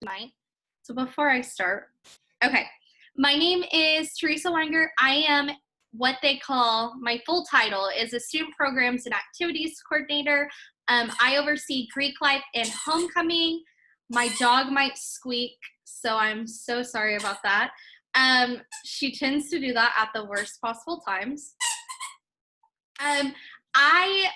mine. So before I start, okay, my name is Teresa Wenger. I am what they call, my full title is a Student Programs and Activities Coordinator. I oversee Greek life and homecoming. My dog might squeak, so I'm so sorry about that. She tends to do that at the worst possible times. I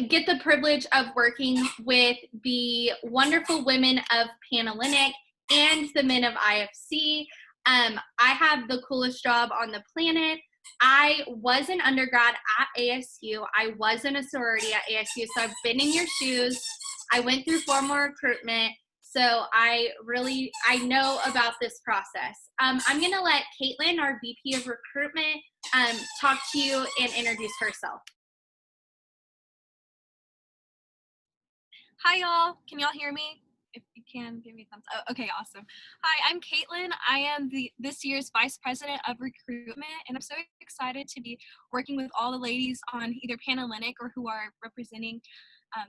get the privilege of working with the wonderful women of Panhellenic and the men of IFC. I have the coolest job on the planet. I was an undergrad at ASU. I was in a sorority at ASU, so I've been in your shoes. I went through formal recruitment, so I know about this process. I'm gonna let Caitlin, our VP of Recruitment, talk to you and introduce herself. Hi, y'all. Can y'all hear me? If you can, give me a thumbs up. Oh, okay, awesome. Hi, I'm Caitlin. I am this year's Vice President of Recruitment, and I'm so excited to be working with all the ladies on either Panhellenic or who are representing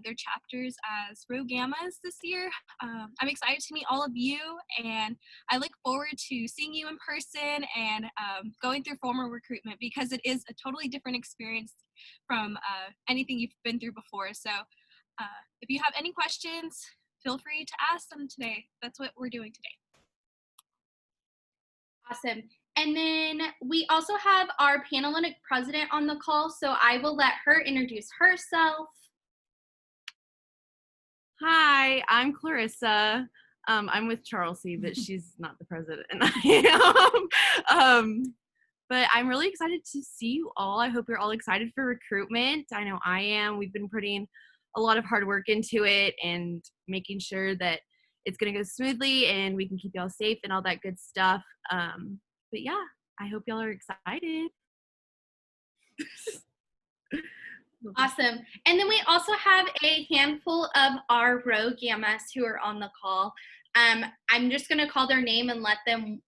their chapters as Rho Gammas this year. I'm excited to meet all of you, and I look forward to seeing you in person and going through formal recruitment because it is a totally different experience from anything you've been through before. So if you have any questions, feel free to ask them today. That's what we're doing today. Awesome. And then we also have our Panhellenic president on the call, so I will let her introduce herself. Hi, I'm Clarissa. I'm with Charles C, but she's not the president, and I am. But I'm really excited to see you all. I hope you're all excited for recruitment. I know I am. We've been putting a lot of hard work into it and making sure that it's going to go smoothly and we can keep y'all safe and all that good stuff. But yeah, I hope y'all are excited. Awesome. And then we also have a handful of our Rho Gammas who are on the call. I'm just going to call their name and let them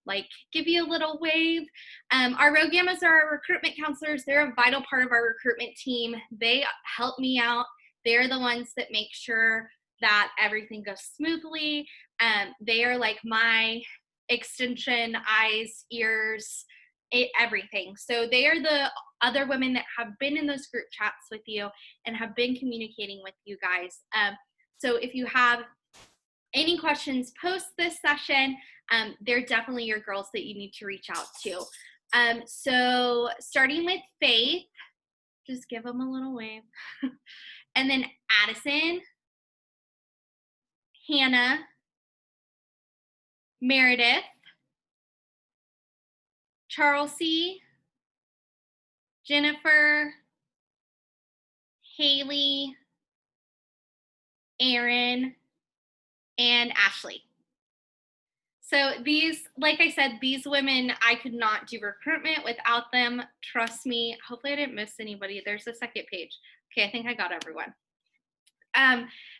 give you a little wave. Our Rho Gammas are our recruitment counselors. They're a vital part of our recruitment team. They help me out. They're the ones that make sure that everything goes smoothly. They are like my extension, eyes, ears, everything. So they are the other women that have been in those group chats with you and have been communicating with you guys. So if you have any questions post this session, they're definitely your girls that you need to reach out to. So starting with Faith, just give them a little wave. And then Addison, Hannah, Meredith, Charles C, Jennifer, Haley, Aaron, and Ashley. So these, like I said, these women, I could not do recruitment without them. Trust me. Hopefully I didn't miss anybody. There's a second page. Okay, I think I got everyone.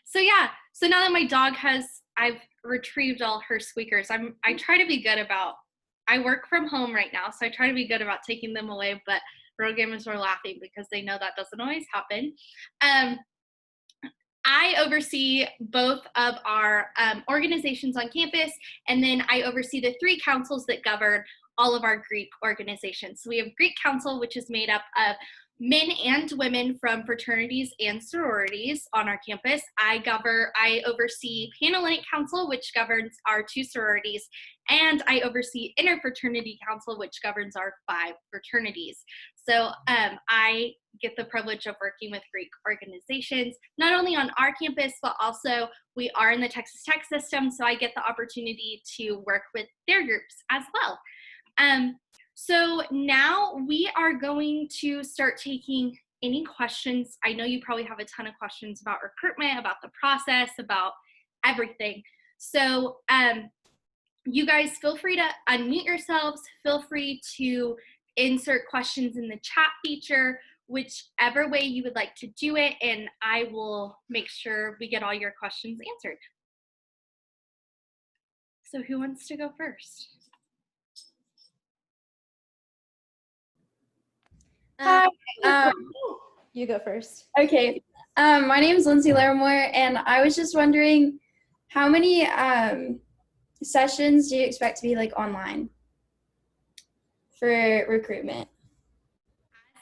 So yeah, so now that my dog I've retrieved all her squeakers, I try to be good about, I work from home right now, so I try to be good about taking them away, but Rho Gammas are laughing because they know that doesn't always happen. I oversee both of our organizations on campus, and then I oversee the 3 councils that govern all of our Greek organizations. So we have Greek Council, which is made up of men and women from fraternities and sororities on our campus. I oversee Panhellenic Council, which governs our 2 sororities, and I oversee Interfraternity Council, which governs our 5 fraternities. So I get the privilege of working with Greek organizations, not only on our campus, but also we are in the Texas Tech system, so I get the opportunity to work with their groups as well. So now we are going to start taking any questions. I know you probably have a ton of questions about recruitment, about the process, about everything. So you guys feel free to unmute yourselves, feel free to insert questions in the chat feature, whichever way you would like to do it, and I will make sure we get all your questions answered. So who wants to go first? Hi. You go first. Okay. My name is Lindsay Larimore, and I was just wondering how many sessions do you expect to be like online for recruitment?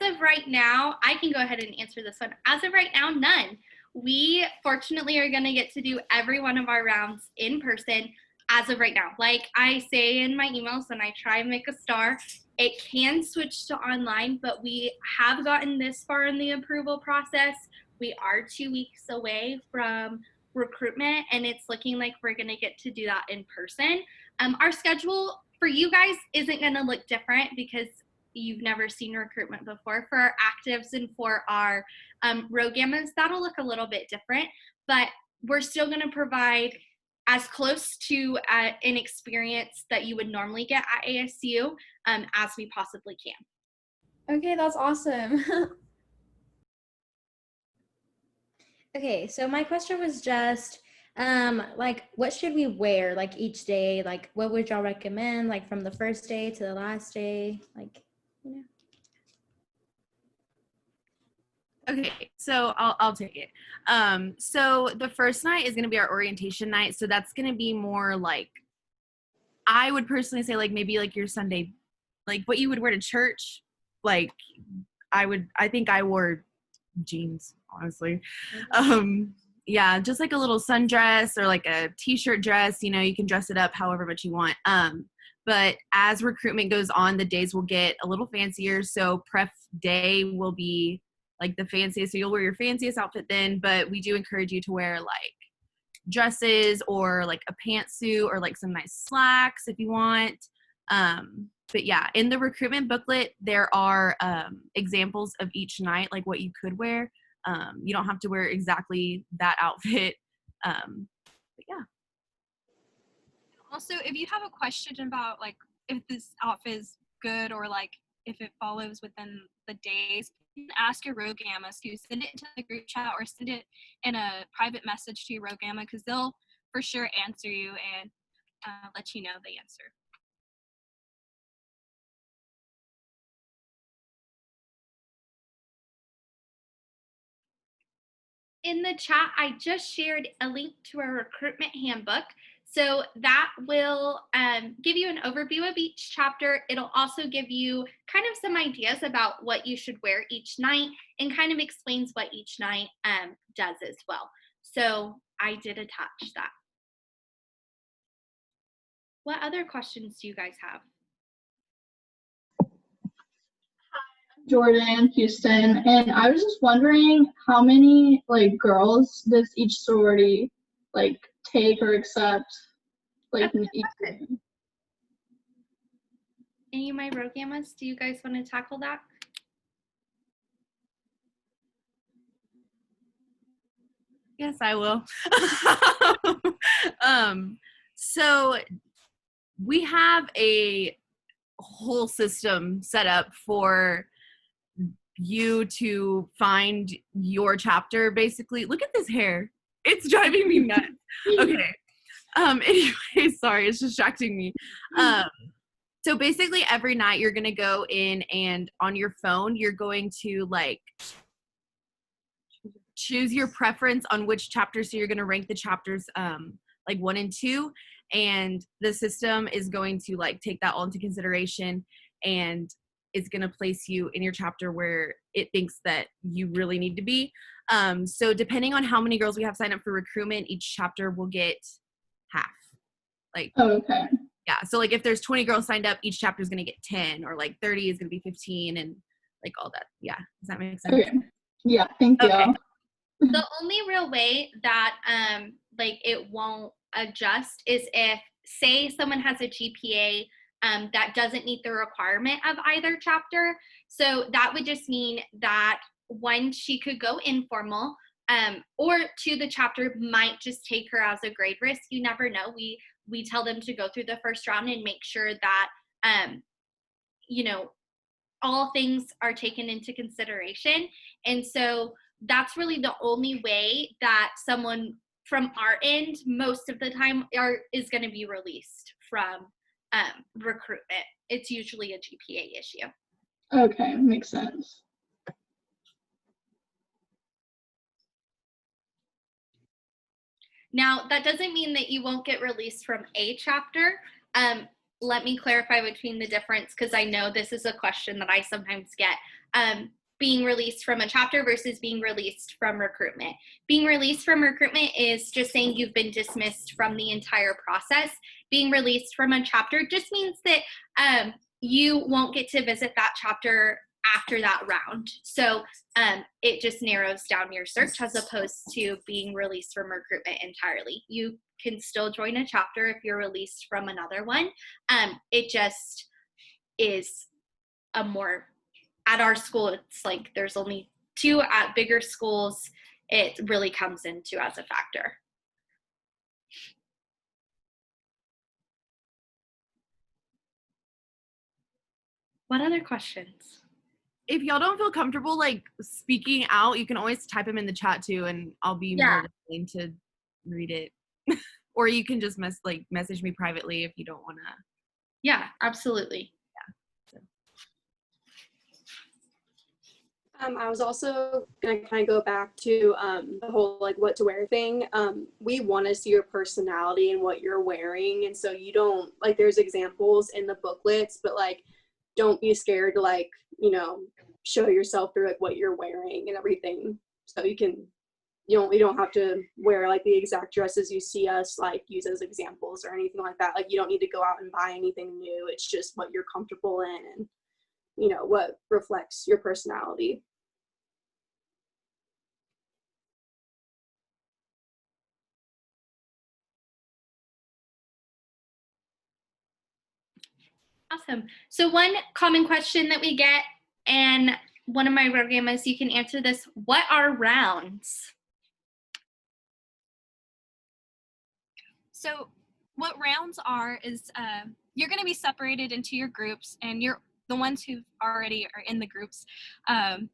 As of right now, I can go ahead and answer this one. As of right now, none. We fortunately are going to get to do every one of our rounds in person as of right now. Like I say in my emails and I try and make a star, it can switch to online, but we have gotten this far in the approval process. We are 2 weeks away from recruitment, and it's looking like we're going to get to do that in person. Our schedule for you guys isn't going to look different because you've never seen recruitment before. For our actives and for our Rho Gammas, that'll look a little bit different, but we're still going to provide as close to an experience that you would normally get at ASU as we possibly can. Okay, that's awesome. Okay, so my question was just like what should we wear like each day? Like what would y'all recommend like from the first day to the last day? Like, you know. Okay, so I'll take it. So the first night is gonna be our orientation night. So that's gonna be more like, I would personally say like maybe like your Sunday, like what you would wear to church. Like I think I wore jeans, honestly. Yeah, just like a little sundress or like a t-shirt dress, you know, you can dress it up however much you want. But as recruitment goes on, the days will get a little fancier. So prep day will be like the fanciest. So you'll wear your fanciest outfit then, but we do encourage you to wear like dresses or like a pantsuit or like some nice slacks if you want. But yeah, in the recruitment booklet, there are examples of each night, like what you could wear. You don't have to wear exactly that outfit. But yeah. Also, if you have a question about like if this outfit is good or like if it follows within the days, you can ask your Rho Gammas to send it into the group chat or send it in a private message to your Rho Gamma because they'll for sure answer you and let you know the answer. In the chat, I just shared a link to our recruitment handbook. So that will give you an overview of each chapter. It'll also give you kind of some ideas about what you should wear each night and kind of explains what each night does as well. So I did attach that. What other questions do you guys have? Jordan, Houston, and I was just wondering how many like girls does each sorority like take or accept like in each year? Any of my Rho Gammas, do you guys want to tackle that? Yes, I will. So we have a whole system set up for you to find your chapter, basically. Look at this hair. It's driving me nuts. Okay. Anyway, sorry, it's distracting me. So basically every night you're going to go in and on your phone, you're going to like choose your preference on which chapter. So you're going to rank the chapters like 1 and 2, and the system is going to like take that all into consideration, and it's going to place you in your chapter where it thinks that you really need to be. So depending on how many girls we have signed up for recruitment, each chapter will get half. Like, Oh, okay. yeah. So like if there's 20 girls signed up, each chapter is going to get 10, or like 30 is going to be 15, and like all that. Yeah. Does that make sense? Okay. Yeah, thank you. Okay. The only real way that like it won't adjust is if, say, someone has a GPA that doesn't meet the requirement of either chapter. So that would just mean that one, she could go informal, or two, the chapter might just take her as a grade risk. You never know. We tell them to go through the first round and make sure that you know, all things are taken into consideration. And so that's really the only way that someone from our end most of the time is going to be released from recruitment. It's usually a GPA issue. Okay, makes sense. Now, that doesn't mean that you won't get released from a chapter. Let me clarify between the difference, because I know this is a question that I sometimes get. Being released from a chapter versus being released from recruitment. Being released from recruitment is just saying you've been dismissed from the entire process. Being released from a chapter just means that you won't get to visit that chapter after that round. So it just narrows down your search as opposed to being released from recruitment entirely. You can still join a chapter if you're released from another one. It just is a more, at our school, it's like there's only 2. At bigger schools, it really comes into as a factor. What other questions? If y'all don't feel comfortable like speaking out, you can always type them in the chat too, and I'll be more than willing to read it. Or you can just message me privately if you don't want to. Yeah, absolutely. I was also gonna kind of go back to the whole like what to wear thing. We want to see your personality and what you're wearing, and so you don't like. There's examples in the booklets, but like, don't be scared to like show yourself through like what you're wearing and everything. So you don't have to wear like the exact dresses you see us like use as examples or anything like that. Like you don't need to go out and buy anything new. It's just what you're comfortable in and what reflects your personality. Awesome. So one common question that we get, and one of my programmers, you can answer this. What are rounds? So what rounds are is you're going to be separated into your groups, and you're the ones who already are in the groups.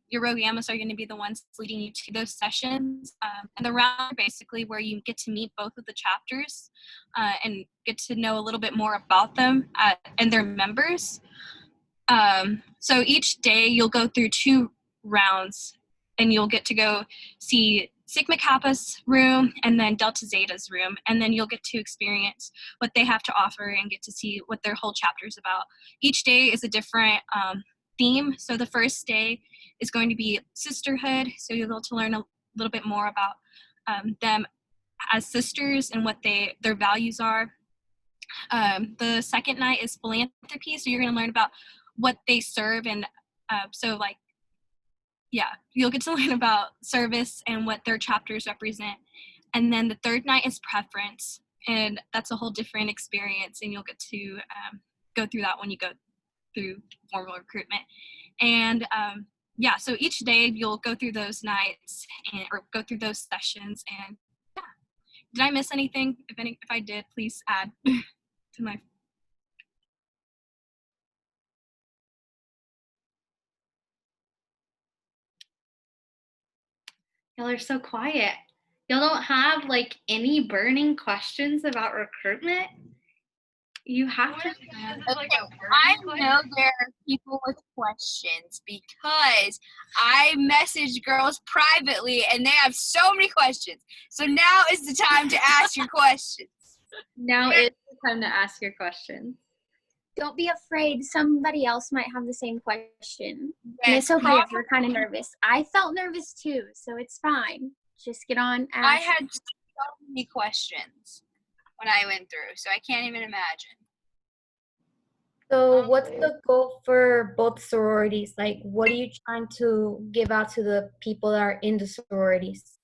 Your programmers are going to be the ones leading you to those sessions. And the round are basically where you get to meet both of the chapters and get to know a little bit more about them and their members. So each day you'll go through 2 rounds, and you'll get to go see Sigma Kappa's room and then Delta Zeta's room, and then you'll get to experience what they have to offer and get to see what their whole chapter is about. Each day is a different theme. So the first day is going to be sisterhood, so you'll be able to learn a little bit more about them as sisters and what their values are. The second night is philanthropy, so you're going to learn about what they serve, and you'll get to learn about service and what their chapters represent. And then the third night is preference, and that's a whole different experience, and you'll get to go through that when you go through formal recruitment. And so each day you'll go through those nights or go through those sessions. And did I miss anything? If I did, please add to my. Y'all are so quiet. Y'all don't have like any burning questions about recruitment? You have to. Okay, I know there are people with questions because I messaged girls privately and they have so many questions. So now is the time to ask your questions. Now is the time to ask your questions. Don't be afraid. Somebody else might have the same question. Yes, And it's okay if you're kind of nervous. I felt nervous too, so it's fine. Just get on, ask. I had so many questions when I went through, so I can't even imagine. So what's the goal for both sororities? Like, what are you trying to give out to the people that are in the sororities?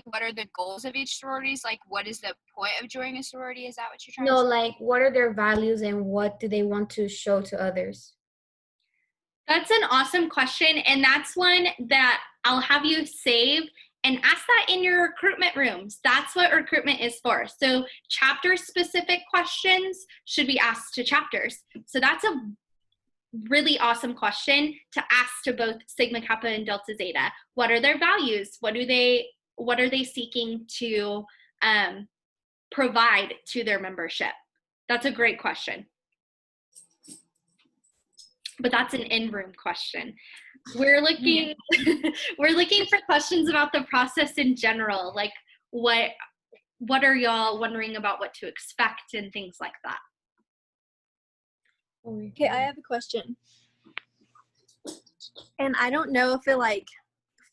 What are the goals of each sororities? Like, what is the point of joining a sorority? Is that what you're trying No, to say? like, what are their values and what do they want to show to others? That's an awesome question, and that's one that I'll have you save and ask that in your recruitment rooms. That's what recruitment is for. So chapter-specific questions should be asked to chapters. So that's a really awesome question to ask to both Sigma Kappa and Delta Zeta. What are their values? What are they seeking to provide to their membership? That's a great question. But that's an in-room question. We're looking we're looking for questions about the process in general. Like, what are y'all wondering about what to expect and things like that? Okay, I have a question. And I don't know if it like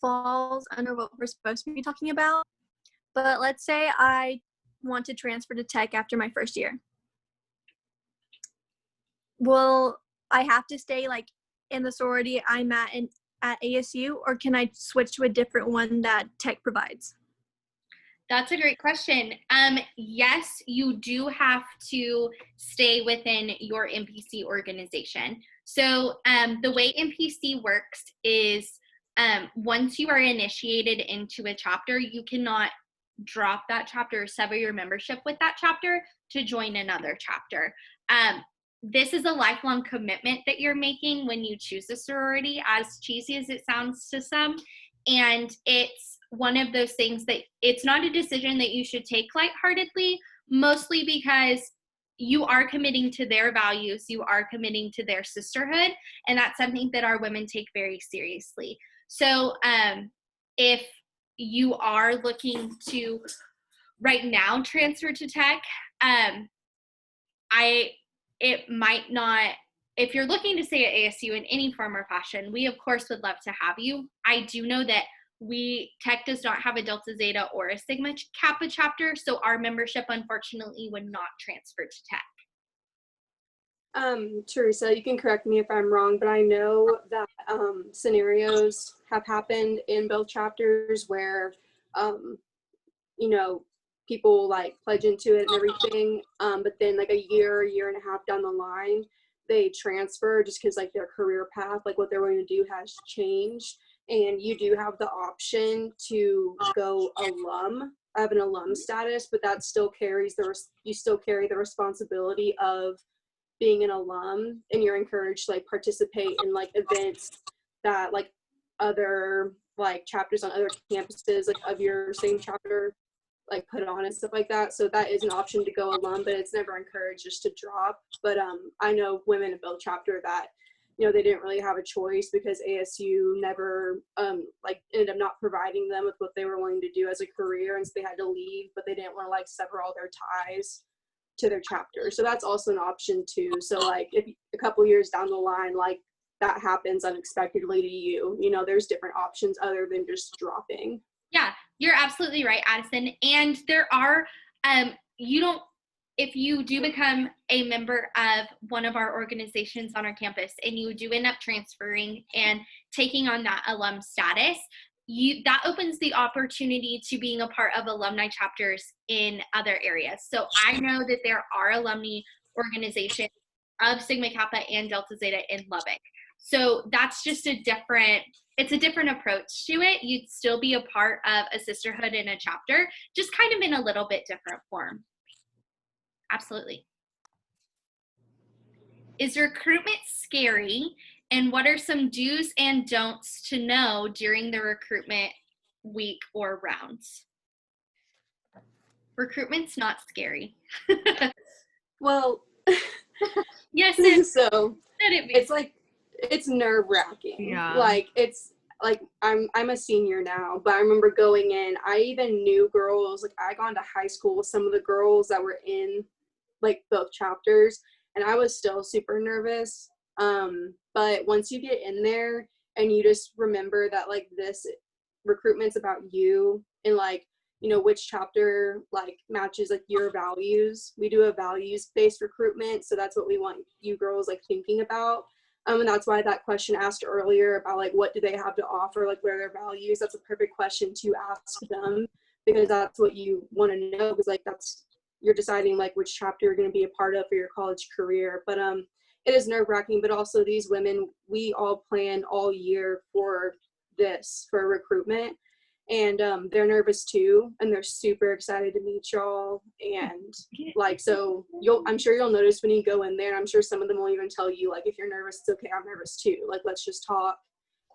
falls under what we're supposed to be talking about, but let's say I want to transfer to tech after my first year. Will I have to stay like in the sorority I'm at ASU, or can I switch to a different one that tech provides? That's a great question. Yes, you do have to stay within your MPC organization. So the way MPC works is once you are initiated into a chapter, you cannot drop that chapter or sever your membership with that chapter to join another chapter. This is a lifelong commitment that you're making when you choose a sorority, as cheesy as it sounds to some. And it's one of those things that it's not a decision that you should take lightheartedly, mostly because you are committing to their values, you are committing to their sisterhood, and that's something that our women take very seriously. So if you are looking to right now transfer to tech, it might not, if you're looking to stay at ASU in any form or fashion, we of course would love to have you. I do know that tech does not have a Delta Zeta or a Sigma Kappa chapter, so our membership unfortunately would not transfer to tech. Teresa, you can correct me if I'm wrong, but I know that scenarios have happened in both chapters where, you know, people like pledge into it and everything, but then like a year and a half down the line, they transfer just because like their career path, like what they're going to do has changed. And you do have the option to go alum. I have an alum status, but that still carries you still carry the responsibility of being an alum, and you're encouraged to like participate in like events that like other like chapters on other campuses like of your same chapter like put on and stuff like that. So that is an option to go alum, but it's never encouraged just to drop. But I know women in both chapter that, you know, they didn't really have a choice because ASU never like ended up not providing them with what they were willing to do as a career, and so they had to leave, but they didn't want to like sever all their ties to their chapter. So that's also an option too. So like if a couple years down the line like that happens unexpectedly to you, you know, there's different options other than just dropping. Yeah, you're absolutely right, Addison. And there are, if you do become a member of one of our organizations on our campus and you do end up transferring and taking on that alum status, that opens the opportunity to being a part of alumni chapters in other areas. So I know that there are alumni organizations of Sigma Kappa and Delta Zeta in Lubbock. So that's just it's a different approach to it. You'd still be a part of a sisterhood in a chapter, just kind of in a little bit different form. Absolutely. Is recruitment scary? And what are some do's and don'ts to know during the recruitment week or rounds? Recruitment's not scary. Well, yes, so it's like, it's nerve-wracking. Yeah. Like it's like I'm a senior now, but I remember going in, I even knew girls, like I gone to high school with some of the girls that were in like both chapters, and I was still super nervous. But once you get in there and you just remember that like this recruitment's about you and like, you know, which chapter like matches like your values. We do a values-based recruitment, so that's what we want you girls like thinking about. And that's why that question asked earlier about like what do they have to offer, like what are their values, that's a perfect question to ask them, because that's what you want to know, because like that's, you're deciding like which chapter you're going to be a part of for your college career. But it is nerve-wracking, but also these women, we all plan all year for recruitment, and they're nervous too, and they're super excited to meet y'all. And like, so I'm sure you'll notice when you go in there, I'm sure some of them will even tell you like, if you're nervous, it's okay, I'm nervous too, like let's just talk,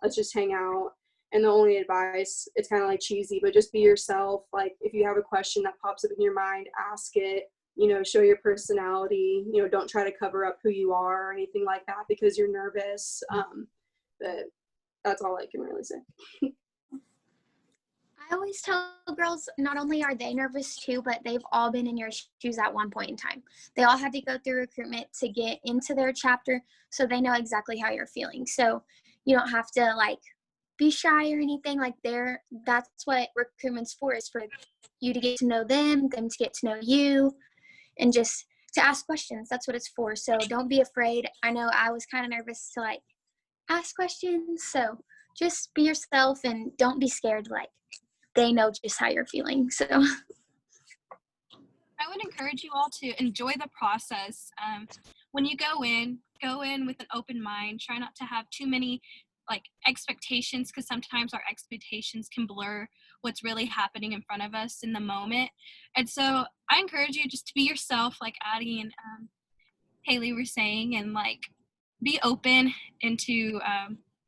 let's just hang out. And the only advice, it's kind of like cheesy, but just be yourself. Like if you have a question that pops up in your mind, ask it, you know, show your personality, you know, don't try to cover up who you are or anything like that because you're nervous. But that's all I can really say. I always tell girls not only are they nervous too, but they've all been in your shoes at one point in time. They all had to go through recruitment to get into their chapter, so they know exactly how you're feeling. So you don't have to like be shy or anything. Like that's what recruitment's for, is for you to get to know them to get to know you, and just to ask questions. That's what it's for. So don't be afraid. I know I was kind of nervous to like ask questions. So just be yourself and don't be scared. Like, they know just how you're feeling. So I would encourage you all to enjoy the process. When you go in with an open mind. Try not to have too many like expectations, because sometimes our expectations can blur what's really happening in front of us in the moment. And so I encourage you just to be yourself, like Addie and Haley were saying, and like be open into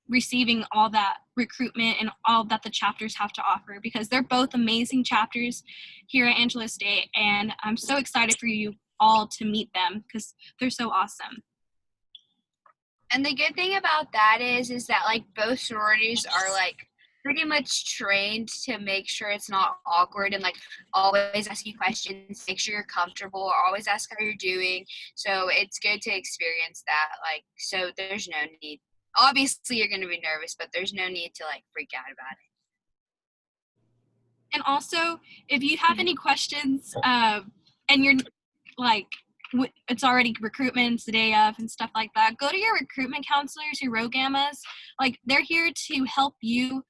receiving all that recruitment and all that the chapters have to offer, because they're both amazing chapters here at Angelo State, and I'm so excited for you all to meet them because they're so awesome. And the good thing about that is that like both sororities are like pretty much trained to make sure it's not awkward and like always ask you questions, make sure you're comfortable, always ask how you're doing. So it's good to experience that. Like, so there's no need. Obviously you're going to be nervous, but there's no need to like freak out about it. And also, if you have any questions and you're like, it's already recruitment, it's the day of and stuff like that, go to your recruitment counselors, your ROGAMAs. Like, they're here to help you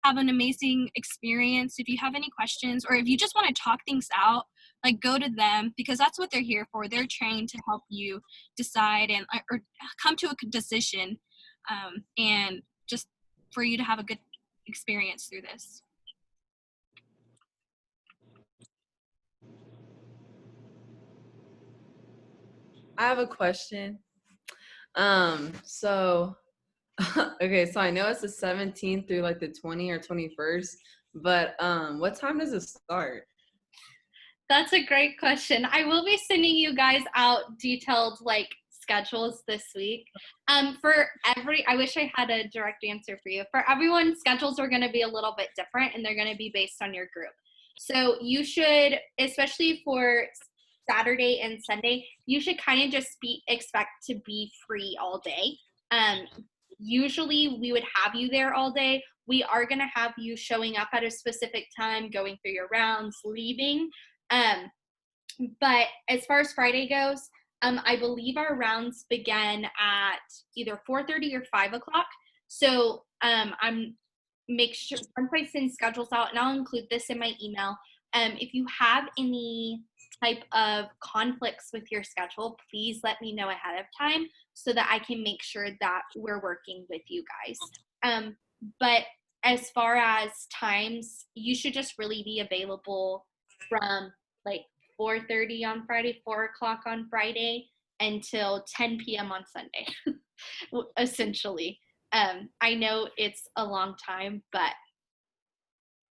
have an amazing experience. If you have any questions or if you just want to talk things out, like go to them, because that's what they're here for. They're trained to help you decide and or come to a decision and just for you to have a good experience through this. I have a question. So, okay, so I know it's the 17th through like the 20th or 21st, but what time does it start? That's a great question. I will be sending you guys out detailed like schedules this week. I wish I had a direct answer for you. For everyone, schedules are going to be a little bit different, and they're going to be based on your group. So you should, especially for Saturday and Sunday, you should kind of just expect to be free all day. Usually we would have you there all day. We are going to have you showing up at a specific time, going through your rounds, leaving. But as far as Friday goes, I believe our rounds begin at either 4:30 or 5 o'clock. So make sure, once I send schedules out, and I'll include this in my email, if you have any type of conflicts with your schedule, please let me know ahead of time so that I can make sure that we're working with you guys. But as far as times, you should just really be available from like 4:30 on Friday, 4 o'clock on Friday, until 10 p.m. on Sunday, essentially. I know it's a long time, but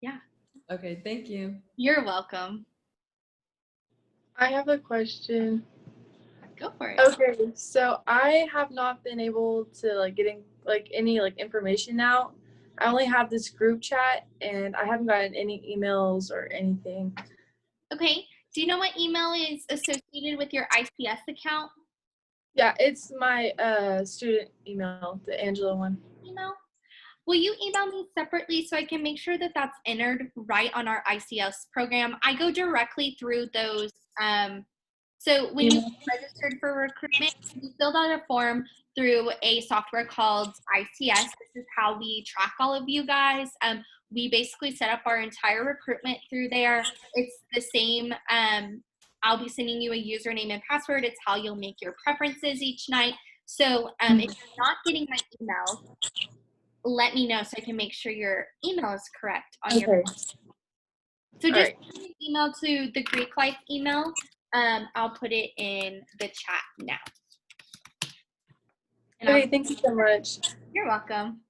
yeah. Okay, thank you. You're welcome. I have a question. Go for it. Okay, so I have not been able to like getting like any like information out. I only have this group chat and I haven't gotten any emails or anything. Okay. Do you know what email is associated with your ICS account? Yeah, it's my student email, the Angela one. Email? Will you email me separately so I can make sure that that's entered right on our ICS program? I go directly through those. So when you registered for recruitment, you filled out a form through a software called ICS. This is how we track all of you guys. We basically set up our entire recruitment through there. It's the same. I'll be sending you a username and password. It's how you'll make your preferences each night. So if you're not getting my email, let me know so I can make sure your email is correct on your phone. So just send an email to the Greek Life email. I'll put it in the chat now. Okay, thank you so much. You're welcome.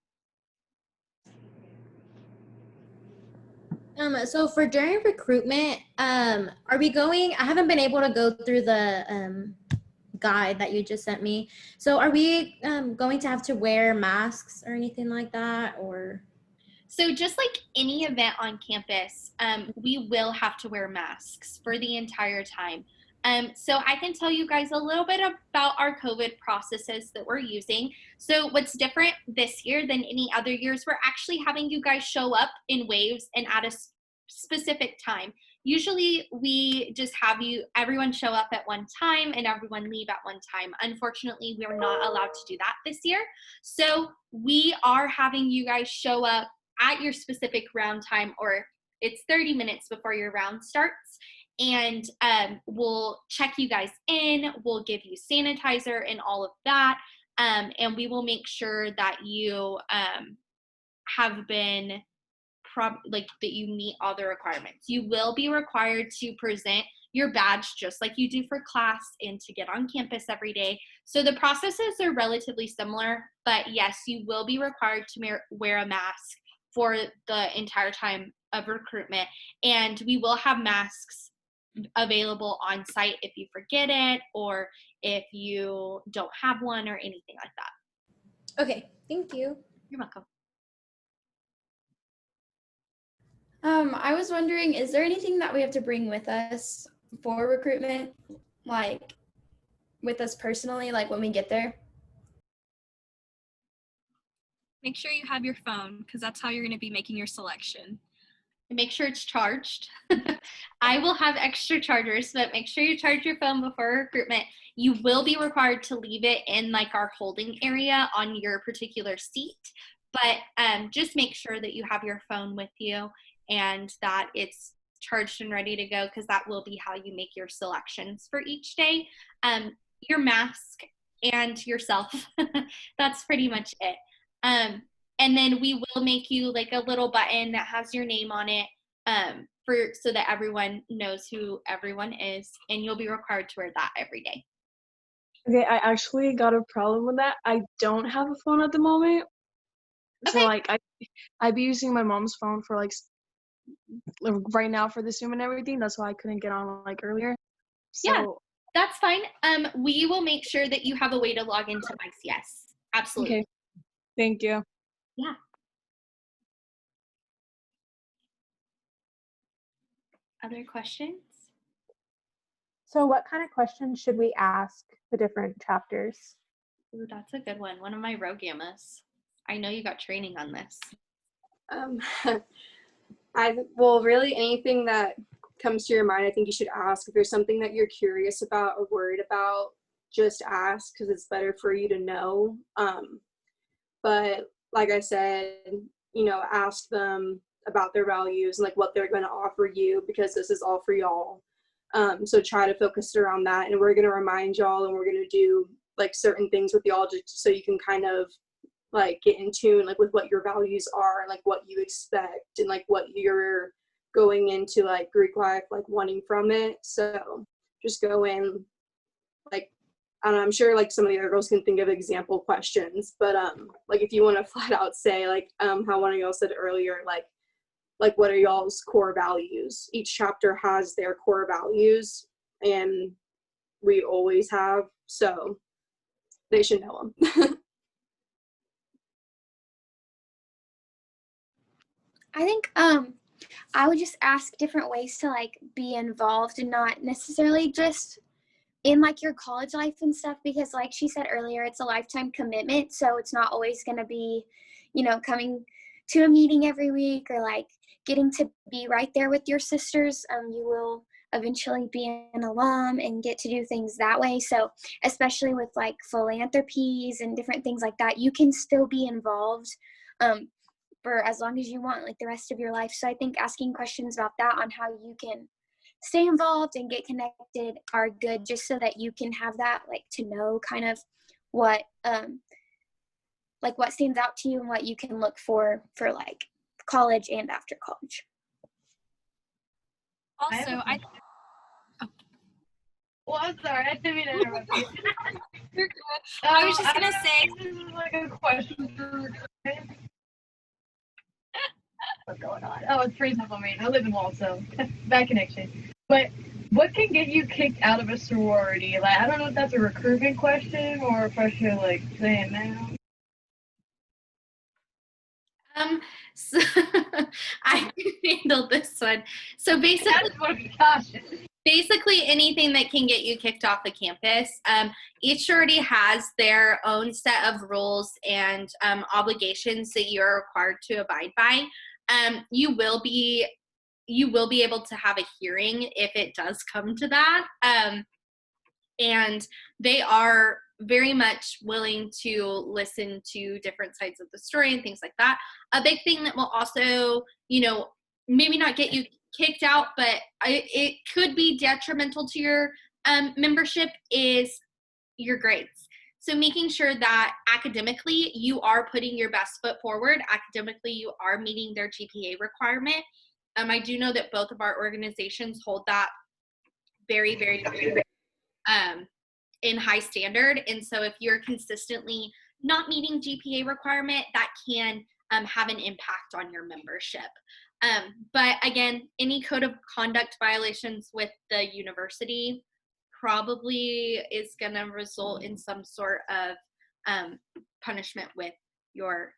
So for during recruitment, are we going, I haven't been able to go through the guide that you just sent me. So are we going to have to wear masks or anything like that, or? So just like any event on campus, we will have to wear masks for the entire time. So I can tell you guys a little bit about our COVID processes that we're using. So what's different this year than any other years, we're actually having you guys show up in waves and at a specific time. Usually we just have everyone show up at one time and everyone leave at one time. Unfortunately, we're not allowed to do that this year. So we are having you guys show up at your specific round time, or it's 30 minutes before your round starts. And we'll check you guys in, we'll give you sanitizer and all of that. And we will make sure that you have been that you meet all the requirements. You will be required to present your badge just like you do for class and to get on campus every day. So the processes are relatively similar, but yes, you will be required to wear a mask for the entire time of recruitment. And we will have masks available on site if you forget it or if you don't have one or anything like that. Okay, thank you. You're welcome. I was wondering, is there anything that we have to bring with us for recruitment, like with us personally, like when we get there? Make sure you have your phone because that's how you're going to be making your selection. Make sure it's charged. I will have extra chargers, but make sure you charge your phone before recruitment. You will be required to leave it in like our holding area on your particular seat, but just make sure that you have your phone with you and that it's charged and ready to go, because that will be how you make your selections for each day. Your mask and yourself, that's pretty much it. And then we will make you like a little button that has your name on it so that everyone knows who everyone is, and you'll be required to wear that every day. Okay, I actually got a problem with that. I don't have a phone at the moment. Okay. So like I'd be using my mom's phone for like right now for the Zoom and everything. That's why I couldn't get on like earlier. So, yeah, that's fine. We will make sure that you have a way to log into Mice. Yes, absolutely. Okay. Thank you. Yeah. Other questions? So what kind of questions should we ask the different chapters? Ooh, that's a good one. One of my rogue gammas. I know you got training on this. Well, really anything that comes to your mind, I think you should ask. If there's something that you're curious about or worried about, just ask, because it's better for you to know. But like I said, ask them about their values and like what they're going to offer you, because this is all for y'all. So try to focus around that, and we're going to remind y'all, and we're going to do like certain things with y'all just so you can kind of like get in tune like with what your values are and like what you expect and like what you're going into like Greek life like wanting from it. So just go in like, I don't know, I'm sure like some of the other girls can think of example questions, but like if you want to flat out say like how one of y'all said earlier, like what are y'all's core values? Each chapter has their core values, and we always have, so they should know them. I think I would just ask different ways to like be involved and not necessarily just in like your college life and stuff, because like she said earlier, it's a lifetime commitment. So it's not always going to be, coming to a meeting every week or like getting to be right there with your sisters. You will eventually be an alum and get to do things that way. So especially with like philanthropies and different things like that, you can still be involved for as long as you want, like the rest of your life. So I think asking questions about that on how you can stay involved and get connected are good, just so that you can have that like to know kind of what like what stands out to you and what you can look for like college and after college. Also, Well, I'm sorry, I didn't mean to interrupt you. You're good. I was just gonna say, this is like a question for what's going on? Oh, it's pretty simple, man. I live in Wall, so bad connection. But what can get you kicked out of a sorority? Like, I don't know if that's a recruitment question or if I should like say it now. So I handled this one. So basically, I just want to be cautious. Basically anything that can get you kicked off the campus. Each sorority has their own set of rules and obligations that you're required to abide by. You will be able to have a hearing if it does come to that. And they are very much willing to listen to different sides of the story and things like that. A big thing that will also, maybe not get you kicked out, but it could be detrimental to your membership is your grades. So making sure that academically you are putting your best foot forward, academically you are meeting their GPA requirement. I do know that both of our organizations hold that very, very, very in high standard. And so if you're consistently not meeting GPA requirement, that can have an impact on your membership. But again, any code of conduct violations with the university probably is going to result in some sort of punishment with your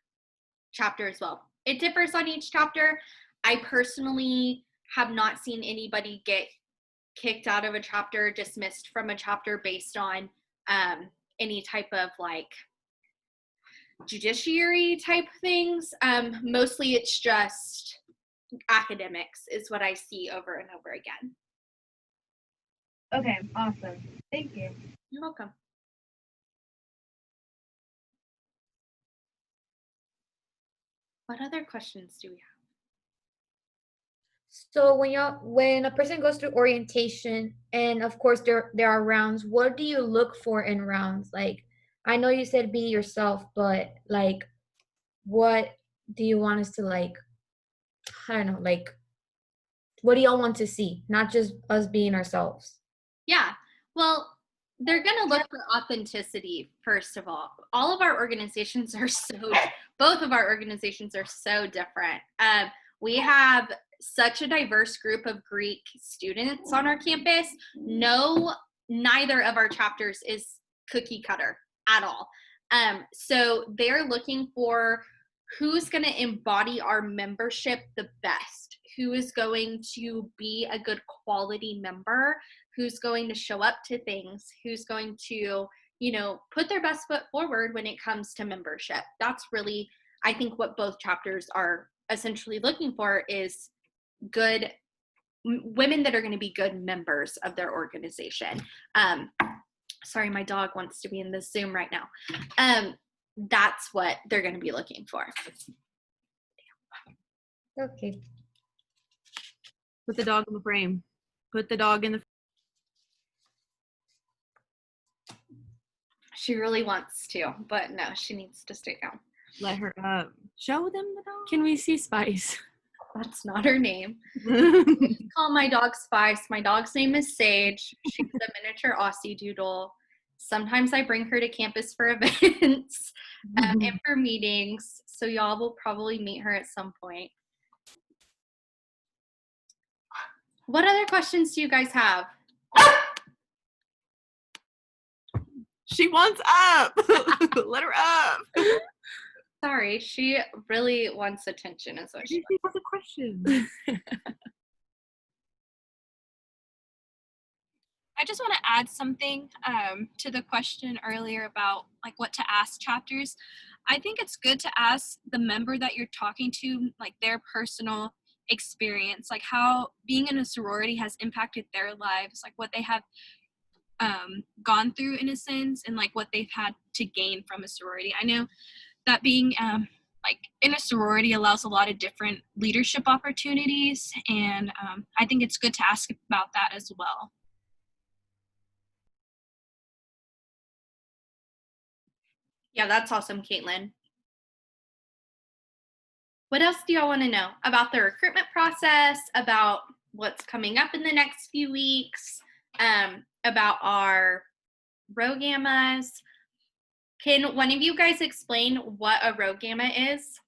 chapter as well. It differs on each chapter. I personally have not seen anybody get kicked out of a chapter, dismissed from a chapter based on any type of like judiciary type things. Mostly it's just academics is what I see over and over again. Okay, awesome. Thank you. You're welcome. What other questions do we have? So when a person goes through orientation, and of course there are rounds, what do you look for in rounds? Like, I know you said be yourself, but like, what do you want us to like? I don't know, like, what do y'all want to see? Not just us being ourselves. Yeah, well, they're going to look for authenticity, first of all. All of our organizations are both of our organizations are so different. We have such a diverse group of Greek students on our campus. Neither of our chapters is cookie cutter at all. So they're looking for who's going to embody our membership the best, who is going to be a good quality member, who's going to show up to things, who's going to, put their best foot forward when it comes to membership. That's really, I think, what both chapters are essentially looking for is good women that are going to be good members of their organization. Sorry, my dog wants to be in this Zoom right now. That's what they're going to be looking for. Okay. Put the dog in the frame. Put the dog in the. She really wants to, but no, she needs to stay down. Let her show them the dog. Can we see Spice? That's not her name. Call my dog Spice. My dog's name is Sage. She's a miniature Aussie doodle. Sometimes I bring her to campus for events and for meetings. So y'all will probably meet her at some point. What other questions do you guys have? She wants up. Let her up. Sorry, she really wants attention is what she wants. A question. I just want to add something to the question earlier about like what to ask chapters. I think it's good to ask the member that you're talking to, like their personal experience, like how being in a sorority has impacted their lives, like what they have gone through in a sense, and like what they've had to gain from a sorority. I know that being like in a sorority allows a lot of different leadership opportunities, and I think it's good to ask about that as well. Yeah, that's awesome, Caitlin. What else do y'all want to know about the recruitment process, about what's coming up in the next few weeks, about our Rho Gammas? Can one of you guys explain what a Rho Gamma is?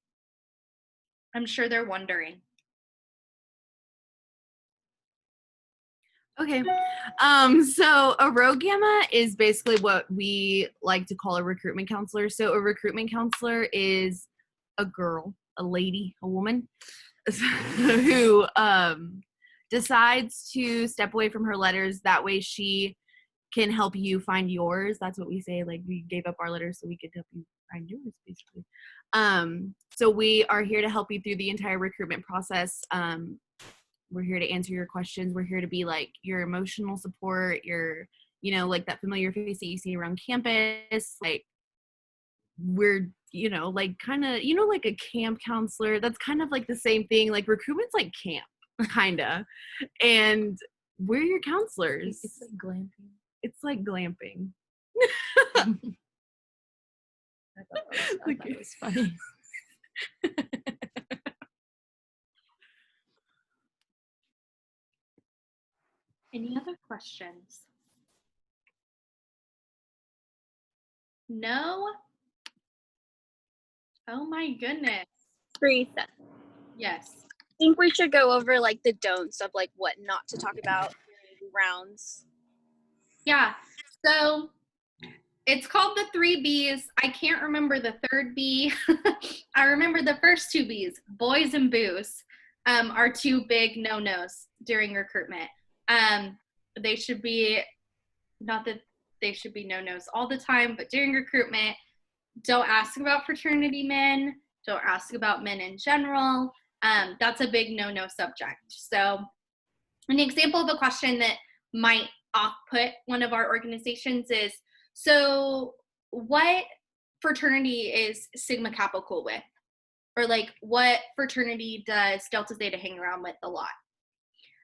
I'm sure they're wondering. Okay, so a Rho Gamma is basically what we like to call a recruitment counselor. So a recruitment counselor is a girl. a woman, who decides to step away from her letters. That way she can help you find yours. That's what we say. Like, we gave up our letters so we could help you find yours, basically. So we are here to help you through the entire recruitment process. We're here to answer your questions. We're here to be like your emotional support, your, you know, like that familiar face that you see around campus. Like, we're, you know, like kind of, you know, like a camp counselor. That's kind of like the same thing. Like, recruitment's like camp, kind of. And we're your counselors. It's like glamping. It's like glamping. I thought it was funny. Any other questions? No? Oh my goodness. Teresa, Yes. I think we should go over like the don'ts of like what not to talk about during rounds. Yeah. So it's called the 3 Bs. I can't remember the third B. I remember the first 2 Bs, boys and booze, are 2 big no-nos during recruitment. They should be, not that they should be no-nos all the time, but during recruitment, don't ask about fraternity men, don't ask about men in general. That's a big no-no subject. So an example of a question that might off-put one of our organizations is, so what fraternity is Sigma Kappa cool with? Or like, what fraternity does Delta Zeta hang around with a lot?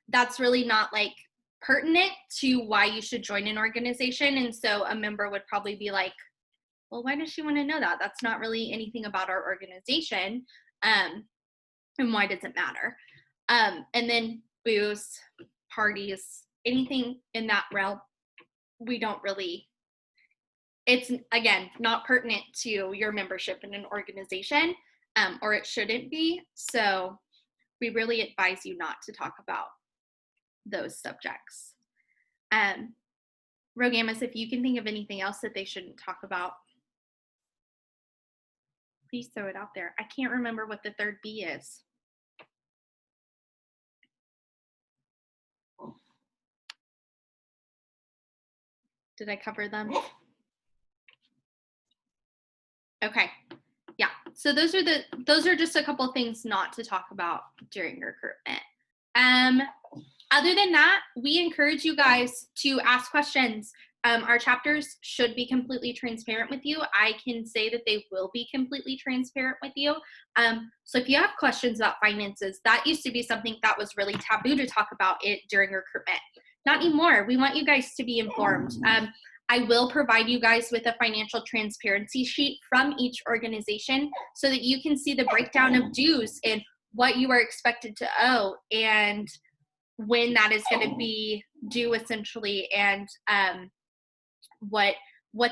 That's really not like pertinent to why you should join an organization. And so a member would probably be like, well, why does she want to know that? That's not really anything about our organization. And why does it matter? And then booze, parties, anything in that realm, we don't really, it's, again, not pertinent to your membership in an organization, or it shouldn't be. So we really advise you not to talk about those subjects. Rogamus, if you can think of anything else that they shouldn't talk about, please throw it out there. I can't remember what the third B is. Did I cover them? Okay. Yeah. So those are just a couple things not to talk about during recruitment. Other than that, we encourage you guys to ask questions. Our chapters should be completely transparent with you. I can say that they will be completely transparent with you. So if you have questions about finances, that used to be something that was really taboo to talk about it during recruitment. Not anymore. We want you guys to be informed. I will provide you guys with a financial transparency sheet from each organization so that you can see the breakdown of dues and what you are expected to owe and when that is going to be due, essentially, and what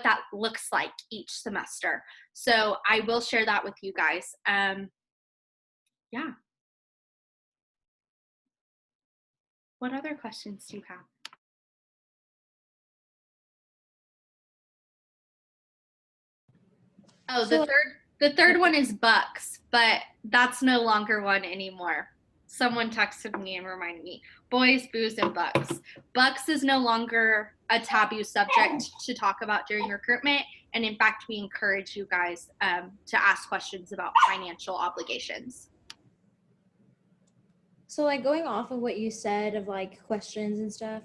that looks like each semester. So I will share that with you guys. Yeah. What other questions do you have? Oh, the third one is bucks, but that's no longer one anymore. Someone texted me and reminded me. Boys, booze, and bucks. Bucks is no longer a taboo subject to talk about during recruitment, and in fact, we encourage you guys to ask questions about financial obligations. So like going off of what you said of like questions and stuff,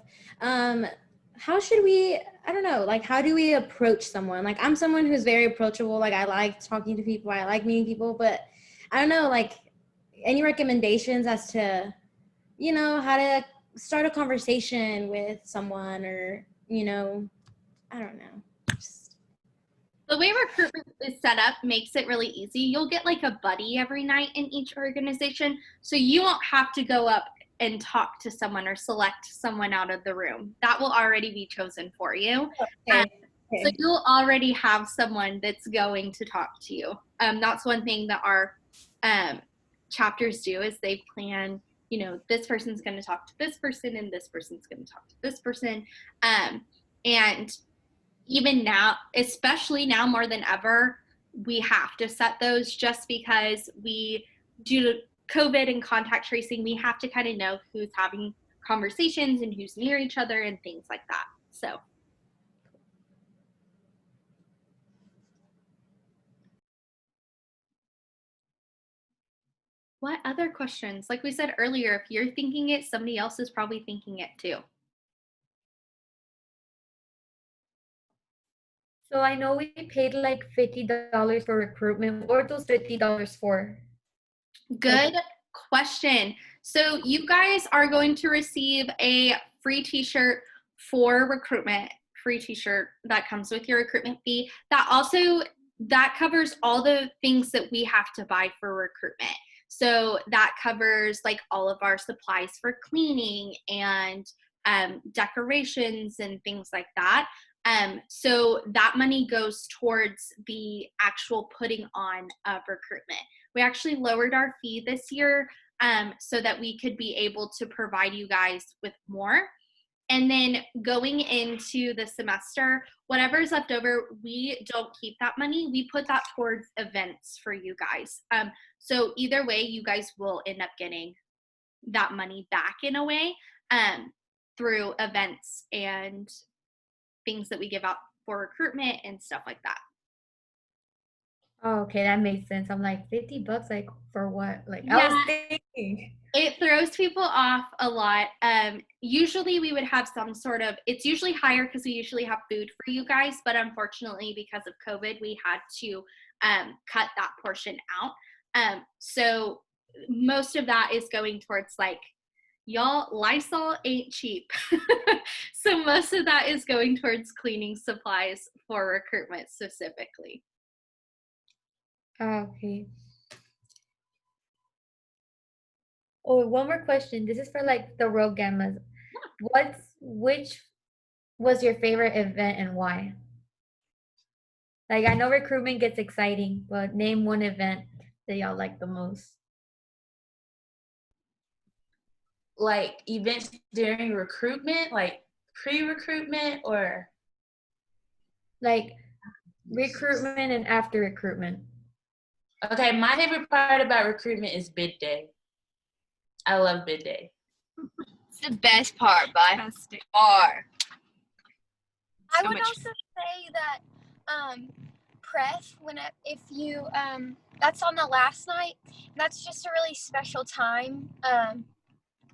how should we, I don't know, like how do we approach someone? Like I'm someone who's very approachable. Like I like talking to people, I like meeting people, but I don't know, like any recommendations as to, you know, how to start a conversation with someone or, you know, I don't know. The way recruitment is set up makes it really easy. You'll get like a buddy every night in each organization, so you won't have to go up and talk to someone or select someone out of the room. That will already be chosen for you. Okay. So you'll already have someone that's going to talk to you. That's one thing that our chapters do is they plan, you know, this person's going to talk to this person and this person's going to talk to this person. And even now, especially now more than ever, we have to set those just because due to COVID and contact tracing, we have to kind of know who's having conversations and who's near each other and things like that. So. What other questions? Like we said earlier, if you're thinking it, somebody else is probably thinking it too. So I know we paid like $50 for recruitment. What were those $50 for? Good question. So you guys are going to receive a free t-shirt for recruitment, free t-shirt that comes with your recruitment fee. That covers all the things that we have to buy for recruitment. So that covers like all of our supplies for cleaning and decorations and things like that. So that money goes towards the actual putting on of recruitment. We actually lowered our fee this year so that we could be able to provide you guys with more. And then going into the semester, whatever's left over, we don't keep that money. We put that towards events for you guys. So either way, you guys will end up getting that money back in a way through events and things that we give out for recruitment and stuff like that. Oh, okay, that makes sense. I'm like, $50, like for what? Like Yeah. I was thinking. It throws people off a lot. Usually we would have some sort of, it's usually higher because we usually have food for you guys, but unfortunately because of COVID, we had to cut that portion out. So most of that is going towards like, y'all, Lysol ain't cheap. So most of that is going towards cleaning supplies for recruitment specifically. Okay. Oh, one more question. This is for like the Rogue Gammas. Which was your favorite event and why? Like I know recruitment gets exciting, but name one event that y'all like the most. Like events during recruitment, like pre-recruitment or? Like recruitment and after recruitment. Okay, my favorite part about recruitment is bid day. I love bid day. It's the best part by far. I So would much also say that pref if you that's on the last night. That's just a really special time.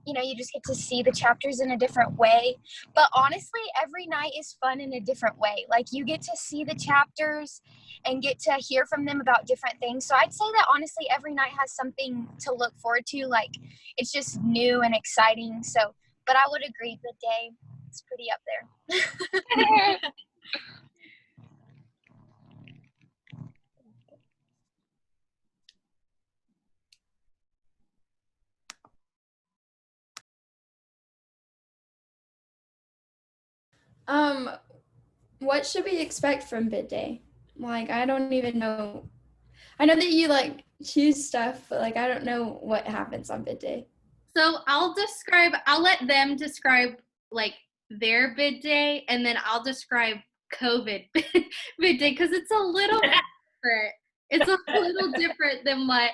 You know, you just get to see the chapters in a different way. But honestly, every night is fun in a different way. Like you get to see the chapters and get to hear from them about different things. So I'd say that honestly, every night has something to look forward to. Like it's just new and exciting. So, but I would agree, the day is pretty up there. What should we expect from bid day? Like, I don't even know. I know that you like choose stuff, but like, I don't know what happens on bid day. So I'll let them describe like their bid day, and then I'll describe COVID bid day because it's a little different. It's a little different than what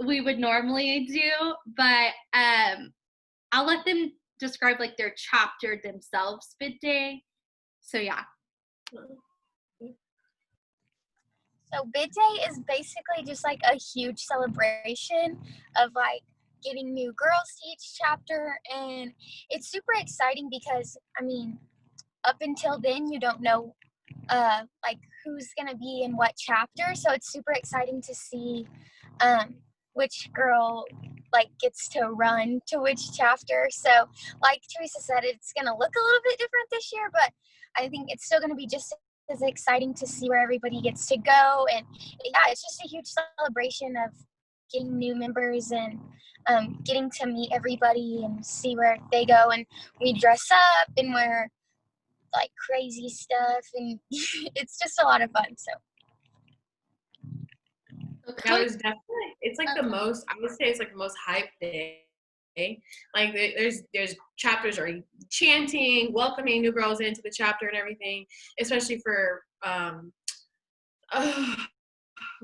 we would normally do, but I'll let them describe like their chapter themselves bid day. So yeah. So bid day is basically just like a huge celebration of like getting new girls to each chapter, and it's super exciting because I mean, up until then you don't know like who's gonna be in what chapter, so it's super exciting to see which girl like gets to run to which chapter. So like Teresa said, it's gonna look a little bit different this year, but I think it's still gonna be just as exciting to see where everybody gets to go. And yeah, it's just a huge celebration of getting new members and getting to meet everybody and see where they go. And we dress up and wear like crazy stuff, and it's just a lot of fun. So that was definitely, it's like the most, I would say it's like the most hype day. Like there's chapters are chanting, welcoming new girls into the chapter and everything, especially for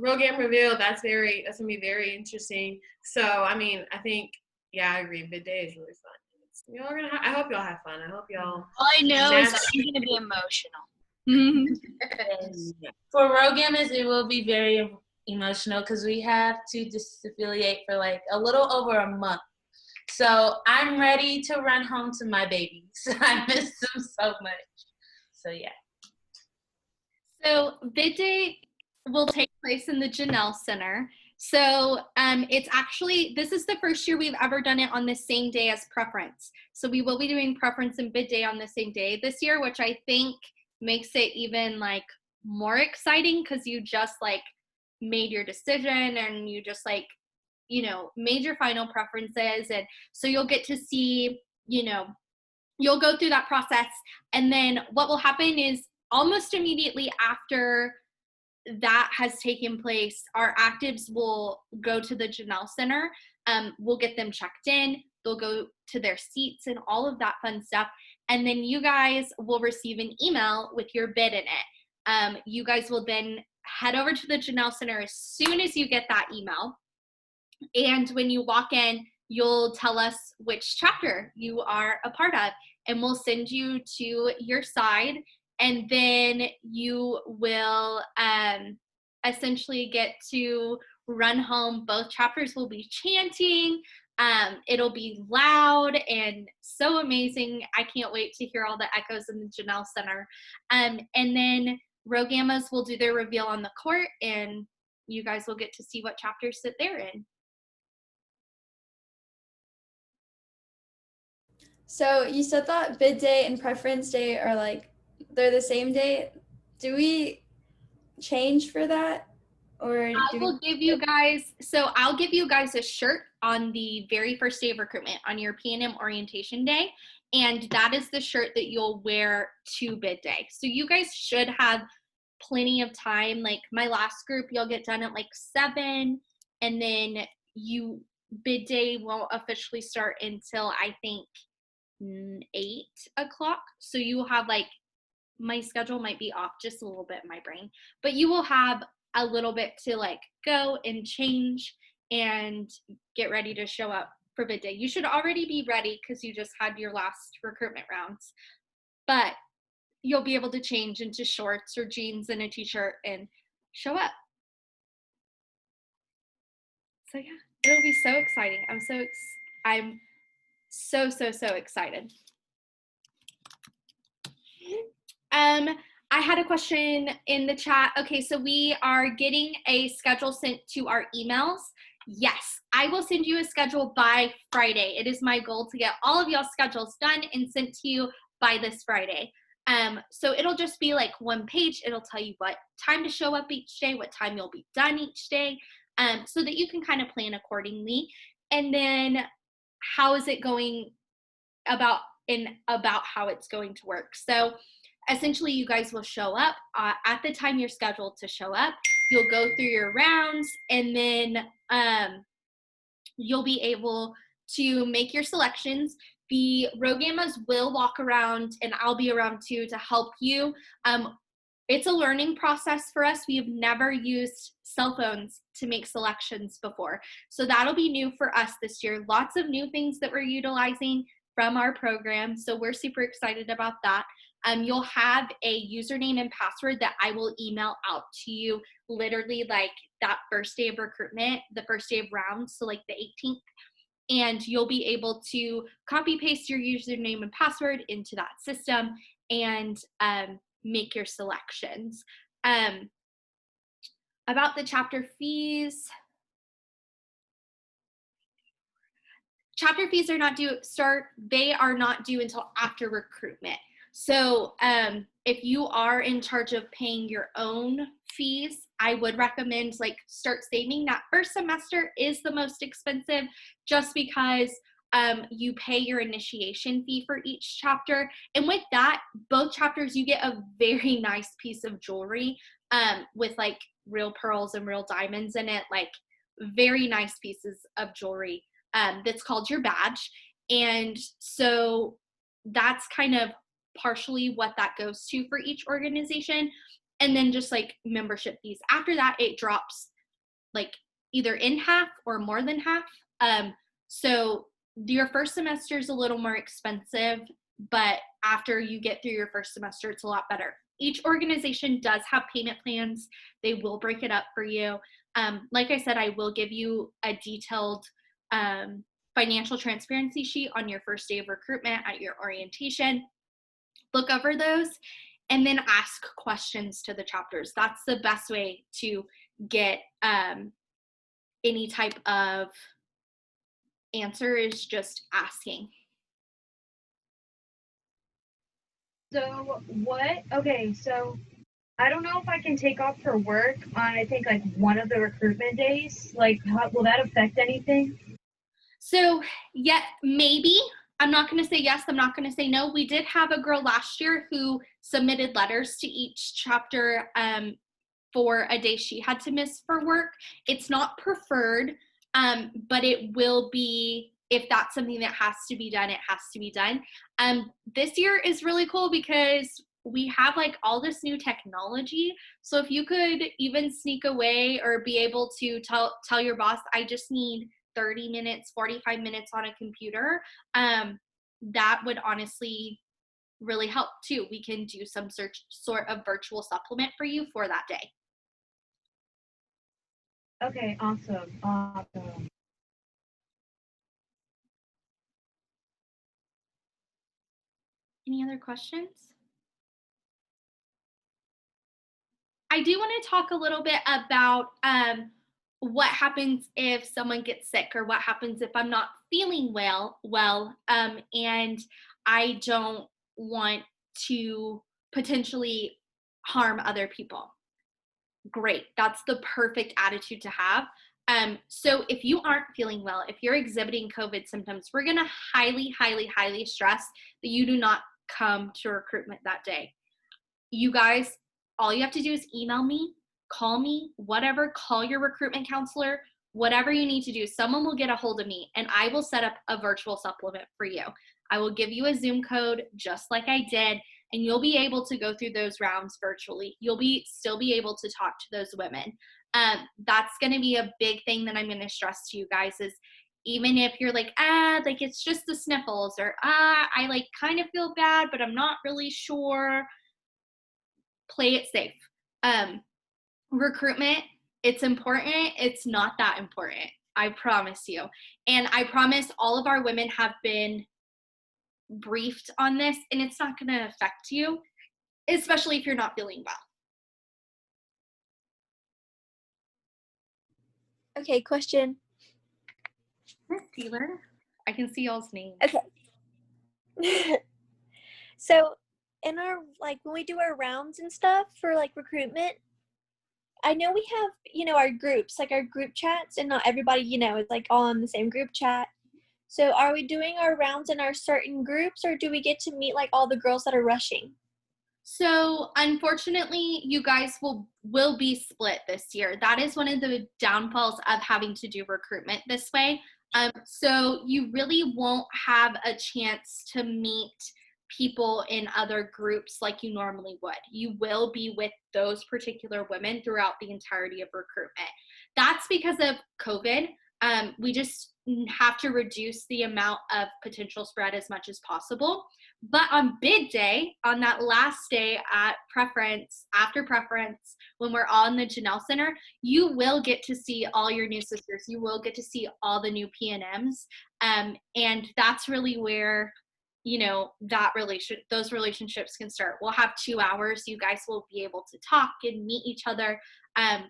Program reveal, that's gonna be very interesting. So I mean, I think, yeah, I agree. Bid day is really fun. Y'all are I hope y'all have fun. I hope y'all. All I know is that I'm gonna be emotional. For Rogamers, it will be very emotional because we have to disaffiliate for like a little over a month. So I'm ready to run home to my babies. I miss them so much. So yeah. So bid day will take place in the Janelle Center. So it's actually, this is the first year we've ever done it on the same day as preference. So we will be doing preference and bid day on the same day this year, which I think makes it even like more exciting because you just like made your decision and you just like, you know, made your final preferences. And so you'll get to see, you know, you'll go through that process. And then what will happen is almost immediately after that has taken place, our actives will go to the Janelle Center. We'll get them checked in. They'll go to their seats and all of that fun stuff. And then you guys will receive an email with your bid in it. You guys will then head over to the Janelle Center as soon as you get that email. And when you walk in, you'll tell us which chapter you are a part of, and we'll send you to your side. And then you will essentially get to run home. Both chapters will be chanting. It'll be loud and so amazing. I can't wait to hear all the echoes in the Janelle Center. And then Rogammas will do their reveal on the court, and you guys will get to see what chapters that they're in. So you said that bid day and preference day are like, they're the same day. Do we change for that? Or I will give you guys, so I'll give you guys a shirt on the very first day of recruitment, on your P&M orientation day, and that is the shirt that you'll wear to bid day. So you guys should have plenty of time. Like my last group, you'll get done at like 7, and then bid day won't officially start until I think 8 o'clock. So you will have like, my schedule might be off just a little bit in my brain, but you will have a little bit to like go and change and get ready to show up for bid day. You should already be ready because you just had your last recruitment rounds, but you'll be able to change into shorts or jeans and a t-shirt and show up. So yeah, it'll be so exciting. I'm so excited. I had a question in the chat. Okay, so we are getting a schedule sent to our emails. Yes, I will send you a schedule by Friday. It is my goal to get all of y'all schedules done and sent to you by this Friday. So it'll just be like one page. It'll tell you what time to show up each day, what time you'll be done each day, so that you can kind of plan accordingly. And then how is it going about how it's going to work. So essentially you guys will show up at the time you're scheduled to show up. You'll go through your rounds, and then you'll be able to make your selections. The Rogammas will walk around, and I'll be around too to help you. It's a learning process for us. We have never used cell phones to make selections before. So that'll be new for us this year. Lots of new things that we're utilizing from our program. So we're super excited about that. You'll have a username and password that I will email out to you literally like that first day of recruitment, the first day of rounds, so like the 18th. And you'll be able to copy paste your username and password into that system and make your selections. About the chapter fees. Chapter fees are not due until after recruitment. So if you are in charge of paying your own fees, I would recommend like start saving. That first semester is the most expensive just because you pay your initiation fee for each chapter. And with that, both chapters, you get a very nice piece of jewelry with like real pearls and real diamonds in it, like very nice pieces of jewelry that's called your badge. And so that's kind of partially what that goes to for each organization. and then just like membership fees. After that, it drops like either in half or more than half. So your first semester is a little more expensive, but after you get through your first semester, it's a lot better. Each organization does have payment plans. They will break it up for you. Like I said, I will give you a detailed financial transparency sheet on your first day of recruitment at your orientation. Look over those and then ask questions to the chapters. That's the best way to get any type of answer, is just asking. So so I don't know if I can take off for work on, I think, like one of the recruitment days. Like, will that affect anything? So, yeah, maybe. I'm not going to say yes. I'm not going to say no. We did have a girl last year who submitted letters to each chapter for a day she had to miss for work. It's not preferred, but it will be, if that's something that has to be done, it has to be done. This year is really cool because we have like all this new technology. So if you could even sneak away or be able to tell your boss, I just need 30 minutes, 45 minutes on a computer, that would honestly really help too. We can do some sort of virtual supplement for you for that day. Okay, awesome. Any other questions? I do want to talk a little bit about what happens if someone gets sick, or what happens if I'm not feeling well, and I don't want to potentially harm other people. Great, that's the perfect attitude to have. So if you aren't feeling well, if you're exhibiting COVID symptoms, we're gonna highly, highly, highly stress that you do not come to recruitment that day. You guys, all you have to do is email me, call me, whatever, call your recruitment counselor, whatever you need to do. Someone will get a hold of me and I will set up a virtual supplement for you. I will give you a Zoom code just like I did, and you'll be able to go through those rounds virtually. You'll still be able to talk to those women. That's going to be a big thing that I'm going to stress to you guys, is even if you're like, like it's just the sniffles, or I like kind of feel bad, but I'm not really sure, play it safe. Recruitment, it's important. It's not that important. I promise you. And I promise all of our women have been briefed on this, and it's not going to affect you, especially if you're not feeling well. Okay, question. Miss Taylor, I can see y'all's names. Okay. So in our, like, when we do our rounds and stuff for like recruitment, I know we have, our groups, like our group chats, and not everybody, is like all in the same group chat. So are we doing our rounds in our certain groups, or do we get to meet like all the girls that are rushing? So unfortunately, you guys will be split this year. That is one of the downfalls of having to do recruitment this way. So you really won't have a chance to meet people in other groups like you normally would. You will be with those particular women throughout the entirety of recruitment. That's because of COVID. We just have to reduce the amount of potential spread as much as possible. But on bid day, on that last day at preference, after preference, when we're all in the Janelle Center, you will get to see all your new sisters. You will get to see all the new PNMs. And that's really where, those relationships can start. We'll have 2 hours. You guys will be able to talk and meet each other,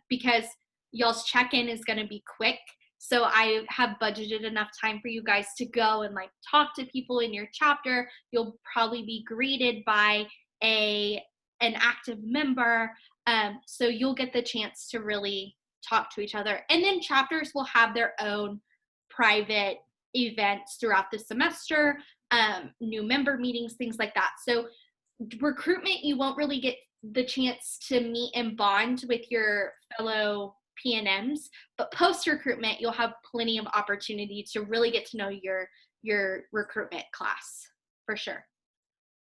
because y'all's check-in is going to be quick. So I have budgeted enough time for you guys to go and like talk to people in your chapter. You'll probably be greeted by an active member. So you'll get the chance to really talk to each other. And then chapters will have their own private events throughout the semester, new member meetings, things like that. So recruitment, you won't really get the chance to meet and bond with your fellow PNMs, but post-recruitment, you'll have plenty of opportunity to really get to know your recruitment class, for sure.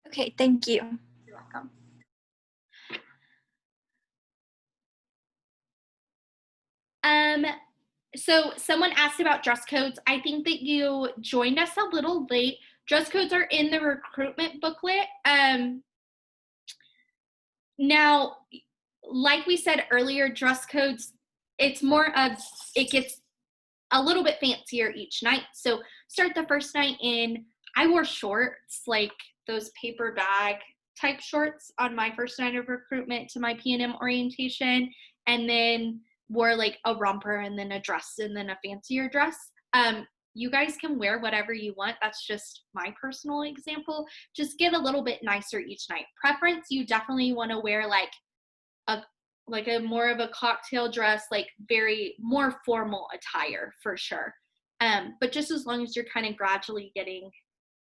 Okay, thank you. You're welcome. So someone asked about dress codes. I think that you joined us a little late. Dress codes are in the recruitment booklet. Now, like we said earlier, dress codes, it gets a little bit fancier each night. So start the first night in, I wore shorts, like those paper bag type shorts on my first night of recruitment to my P&M orientation, and then wore like a romper and then a dress and then a fancier dress. You guys can wear whatever you want. That's just my personal example. Just get a little bit nicer each night. Preference, you definitely want to wear like a more of a cocktail dress, like very more formal attire for sure. But just as long as you're kind of gradually getting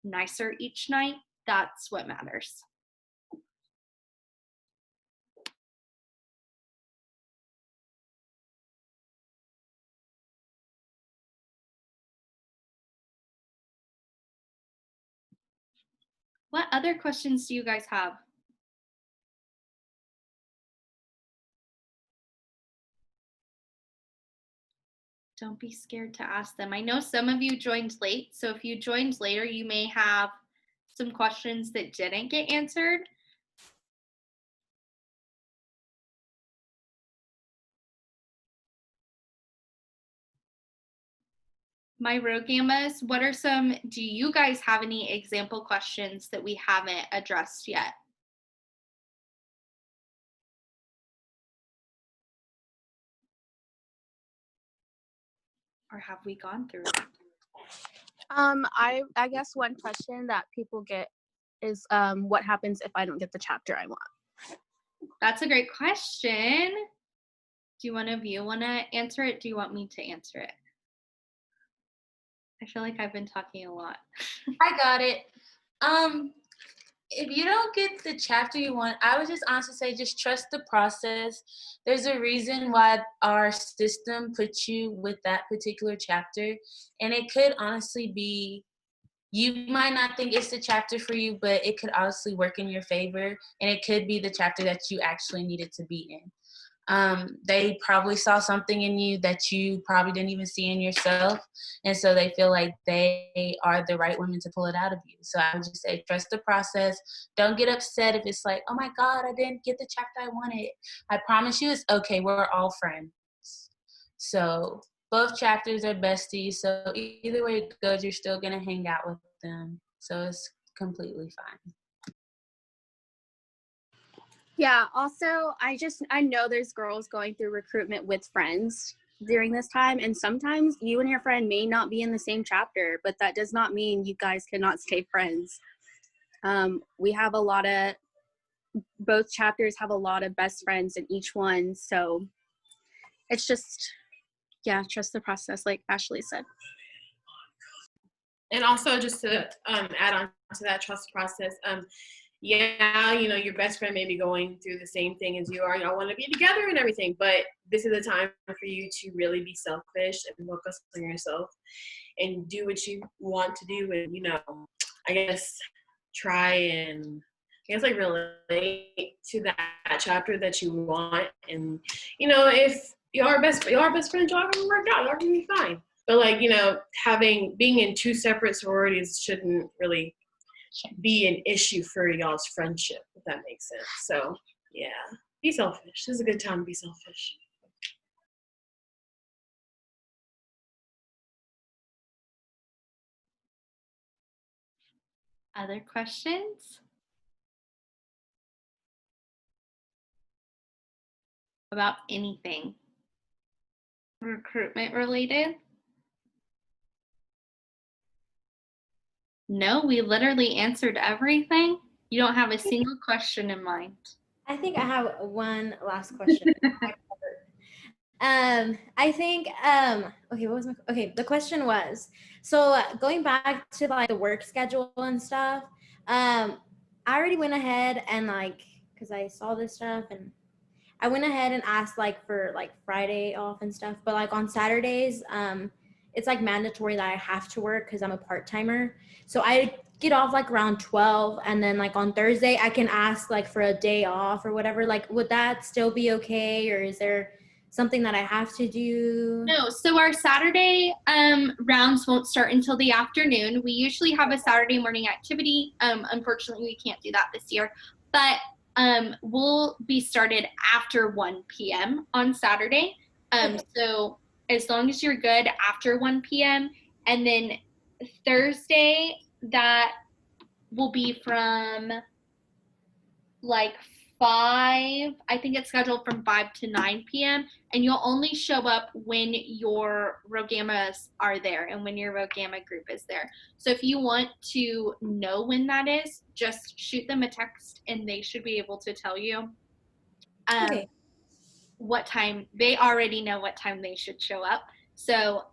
nicer each night, that's what matters. What other questions do you guys have? Don't be scared to ask them. I know some of you joined late, so if you joined later, you may have some questions that didn't get answered. My Rho Gammas, do you guys have any example questions that we haven't addressed yet? Or have we gone through it? I guess one question that people get is what happens if I don't get the chapter I want? That's a great question. Do one of you want to answer it? Do you want me to answer it? I feel like I've been talking a lot. I got it. If you don't get the chapter you want, I would just honestly say just trust the process. There's a reason why our system puts you with that particular chapter, and it could honestly be, you might not think it's the chapter for you, but it could honestly work in your favor, and it could be the chapter that you actually needed to be in. They probably saw something in you that you probably didn't even see in yourself, and so they feel like they are the right women to pull it out of you. So I would just say trust the process. Don't get upset if it's like, oh my God, I didn't get the chapter I wanted. I promise you it's okay. We're all friends. So both chapters are besties, so either way it goes, you're still gonna hang out with them, so it's completely fine. Yeah, also, I know there's girls going through recruitment with friends during this time, and sometimes you and your friend may not be in the same chapter, but that does not mean you guys cannot stay friends. We have both chapters have a lot of best friends in each one, so it's just, yeah, trust the process, like Ashley said. And also just to add on to that trust process, yeah, your best friend may be going through the same thing as you are. Y'all want to be together and everything, but this is the time for you to really be selfish and focus on yourself and do what you want to do. And, I guess try and, relate to that chapter that you want. And, if y'all are best friends, y'all gonna work out. Y'all gonna be fine. But, being in two separate sororities shouldn't really be an issue for y'all's friendship, if that makes sense. So yeah, be selfish. This is a good time to be selfish. Other questions? About anything recruitment related? No, we literally answered everything. You don't have a single question in mind. I think I have one last question. I think the question was, so going back to the work schedule and stuff, I already went ahead and because I saw this stuff, and I went ahead and asked for Friday off and stuff, but on Saturdays, it's mandatory that I have to work because I'm a part-timer. So I get off around 12, and then on Thursday I can ask for a day off or whatever. Would that still be okay, or is there something that I have to do? No, so our Saturday rounds won't start until the afternoon. We usually have a Saturday morning activity. Unfortunately, we can't do that this year, but we'll be started after 1 p.m. on Saturday. So as long as you're good after 1 p.m. And then Thursday, that will be from like 5, I think it's scheduled from 5 to 9 p.m. and you'll only show up when your Rogamas are there and when your Rogama group is there. So if you want to know when that is, just shoot them a text and they should be able to tell you what time. They already know what time they should show up. So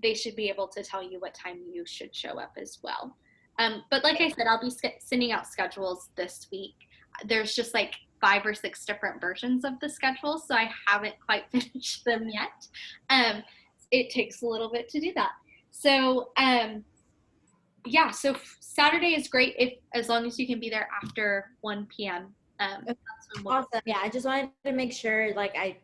they should be able to tell you what time you should show up as well. But like I said, I'll be sending out schedules this week. There's just like 5 or 6 different versions of the schedule, so I haven't quite finished them yet. It takes a little bit to do that. So yeah, so Saturday is great if as long as you can be there after 1 p.m. Awesome. Yeah, I just wanted to make sure, like, if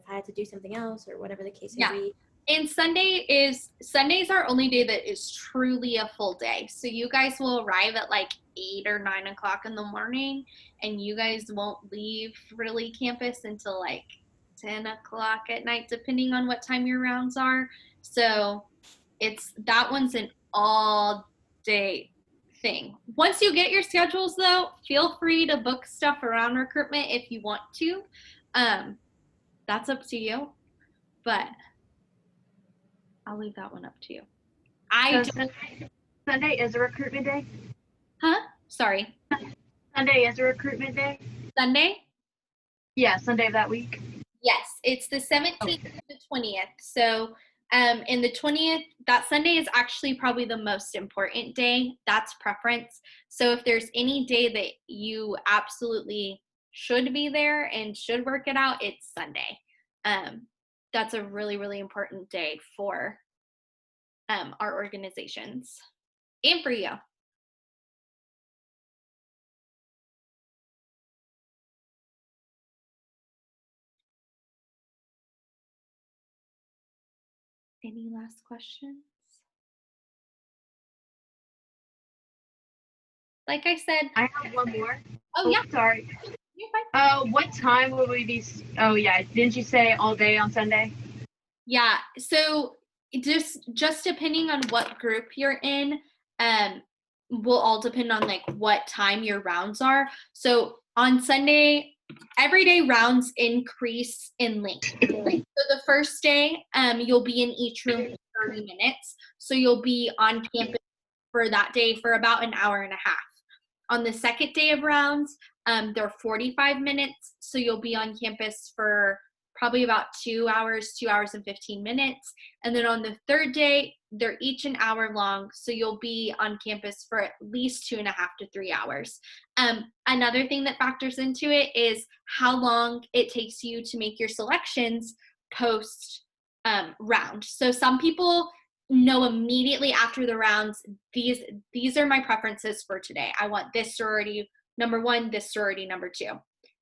I had to do something else or whatever the case may be. And Sunday's our only day that is truly a full day. So you guys will arrive at like 8 or 9 o'clock in the morning, and you guys won't leave really campus until like 10 o'clock at night, depending on what time your rounds are. So that one's an all day thing. Once you get your schedules though, feel free to book stuff around recruitment if you want to. That's up to you, but I'll leave that one up to you. Sunday is a recruitment day? Huh? Sorry. Sunday is a recruitment day? Sunday? Yeah, Sunday of that week. Yes, it's the 17th to the 20th. So in the 20th, that Sunday is actually probably the most important day. That's preference. So if there's any day that you absolutely should be there and should work it out, it's Sunday. That's a really, really important day for our organizations and for you. Any last questions? Like I said, I have one more. Oh yeah. Sorry. You're fine. What time will we be? Oh yeah. Didn't you say all day on Sunday? Yeah. So just depending on what group you're in, will all depend on like what time your rounds are. So on Sunday, everyday rounds increase in length. So the first day, you'll be in each room for 30 minutes. So you'll be on campus for that day for about an hour and a half. On the second day of rounds, they're 45 minutes. So you'll be on campus for probably about 2 hours and 15 minutes. And then on the third day, they're each an hour long. So you'll be on campus for at least 2.5 to 3 hours. Another thing that factors into it is how long it takes you to make your selections post round. So some people know immediately after the rounds, these are my preferences for today. I want this sorority number 1, this sorority number 2.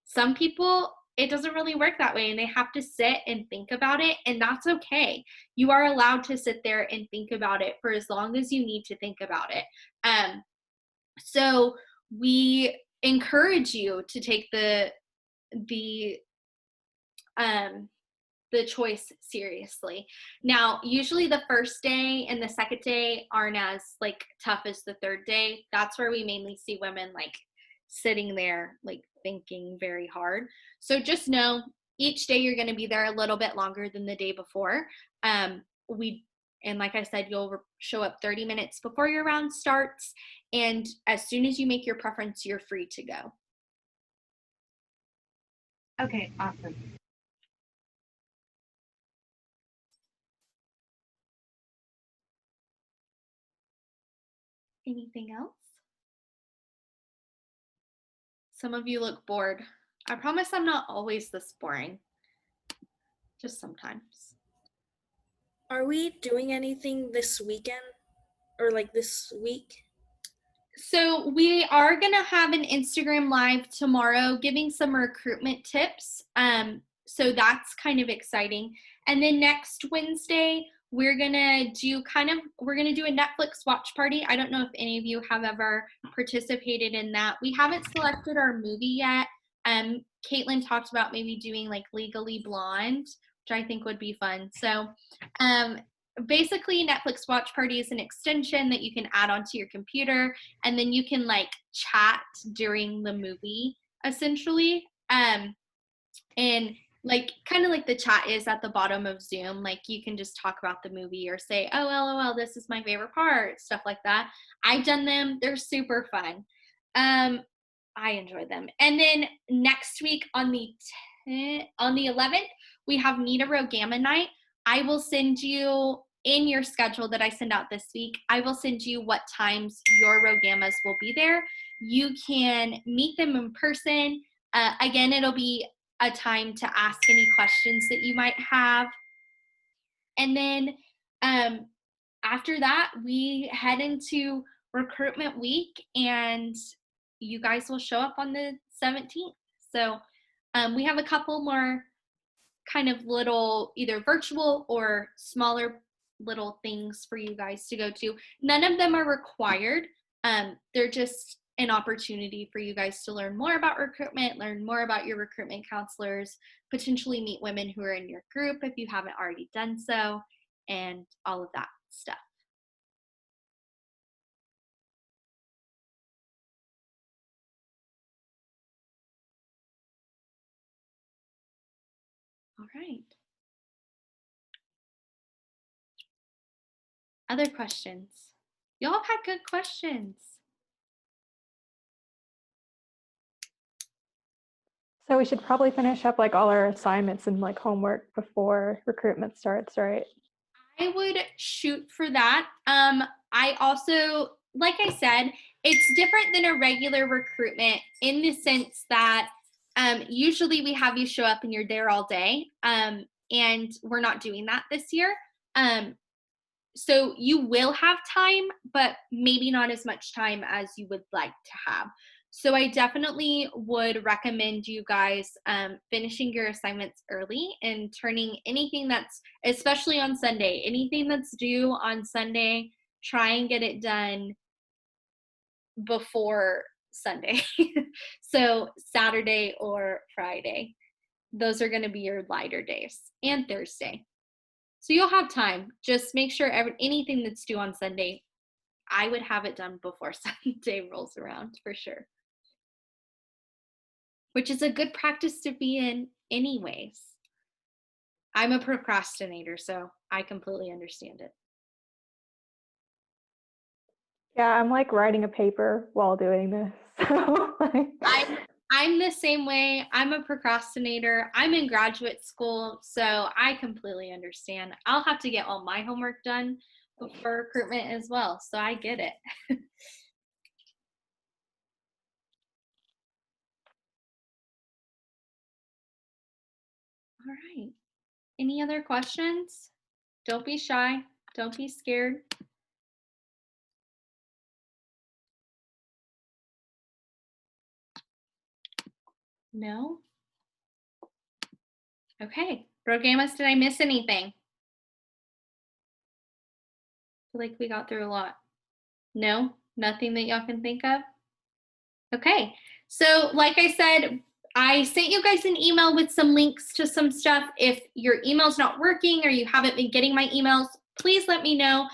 Some people, it doesn't really work that way and they have to sit and think about it, and that's okay. You are allowed to sit there and think about it for as long as you need to think about it. So we encourage you to take the choice seriously. Now, usually the first day and the second day aren't as like tough as the third day. That's where we mainly see women like sitting there like thinking very hard. So just know each day you're going to be there a little bit longer than the day before. And like I said, you'll show up 30 minutes before your round starts. And as soon as you make your preference, you're free to go. Okay, awesome. Anything else? Some of you look bored. I promise I'm not always this boring. Just sometimes. Are we doing anything this weekend or like this week? So we are going to have an Instagram live tomorrow giving some recruitment tips. So that's kind of exciting. And then next Wednesday, we're gonna do a Netflix watch party. I don't know if any of you have ever participated in that. We haven't selected our movie yet. Caitlin talked about maybe doing like Legally Blonde, which I think would be fun. So basically Netflix watch party is an extension that you can add onto your computer, and then you can like chat during the movie essentially. And like kind of like the chat is at the bottom of Zoom, like you can just talk about the movie or say, oh, LOL, this is my favorite part, stuff like that. I've done them. They're super fun. I enjoy them. And then next week on the 11th, we have Need a Rogama night. I will send you in your schedule that I send out this week, I will send you what times your Rogamas will be there. You can meet them in person. Again, it'll be a time to ask any questions that you might have. And then after that, we head into recruitment week, and you guys will show up on the 17th. So we have a couple more kind of little either virtual or smaller little things for you guys to go to. None of them are required. They're just an opportunity for you guys to learn more about recruitment, learn more about your recruitment counselors, potentially meet women who are in your group if you haven't already done so, and all of that stuff. All right. Other questions? Y'all have had good questions. So we should probably finish up like all our assignments and like homework before recruitment starts, right? I would shoot for that. I also, like I said, it's different than a regular recruitment in the sense that usually we have you show up and you're there all day, and we're not doing that this year. So you will have time, but maybe not as much time as you would like to have. So I definitely would recommend you guys finishing your assignments early and turning anything that's, especially on Sunday, anything that's due on Sunday, try and get it done before Sunday. So Saturday or Friday, those are going to be your lighter days, and Thursday. So you'll have time. Just make sure anything that's due on Sunday, I would have it done before Sunday rolls around for sure. Which is a good practice to be in anyways. I'm a procrastinator, so I completely understand it. Yeah, I'm like writing a paper while doing this. So, like... I'm the same way. I'm a procrastinator. I'm in graduate school, so I completely understand. I'll have to get all my homework done for recruitment as well, so I get it. All right. Any other questions? Don't be shy. Don't be scared. No? Okay. Rogamas, did I miss anything? I feel like we got through a lot. No? Nothing that y'all can think of? Okay. So like I said, I sent you guys an email with some links to some stuff. If your email's not working or you haven't been getting my emails, please let me know,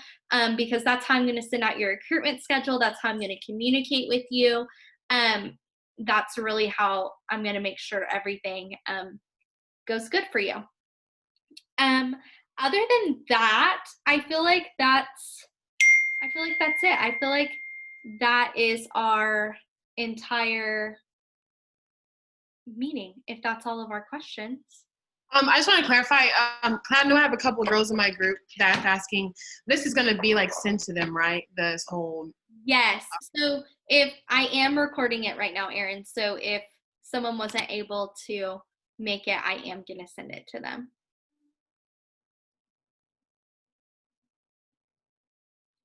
because that's how I'm going to send out your recruitment schedule. That's how I'm going to communicate with you. That's really how I'm going to make sure everything goes good for you. Other than that, I feel like that's it. I feel like that is our entire meeting, if that's all of our questions. I just want to clarify, I know I have a couple of girls in my group that's asking, this is going to be like sent to them, right? This whole... Yes. So if I am recording it right now, Erin, so if someone wasn't able to make it, I am going to send it to them.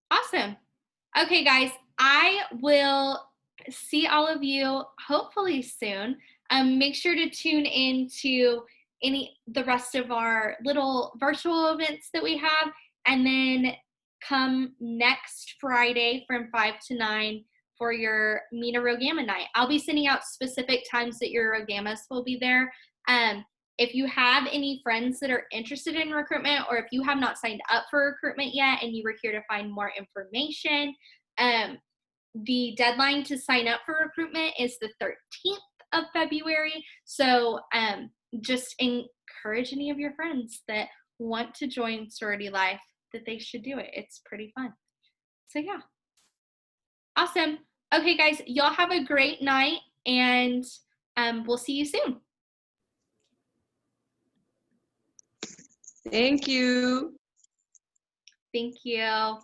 Awesome. Okay, guys, I will see all of you hopefully soon. Make sure to tune in to the rest of our little virtual events that we have. And then come next Friday from 5 to 9 for your Meet a Rogama night. I'll be sending out specific times that your Rogamas will be there. If you have any friends that are interested in recruitment, or if you have not signed up for recruitment yet and you were here to find more information, the deadline to sign up for recruitment is the 13th of February. So just encourage any of your friends that want to join sorority life that they should do it. It's pretty fun. So yeah. Awesome. Okay, guys, y'all have a great night, and we'll see you soon. Thank you. Thank you.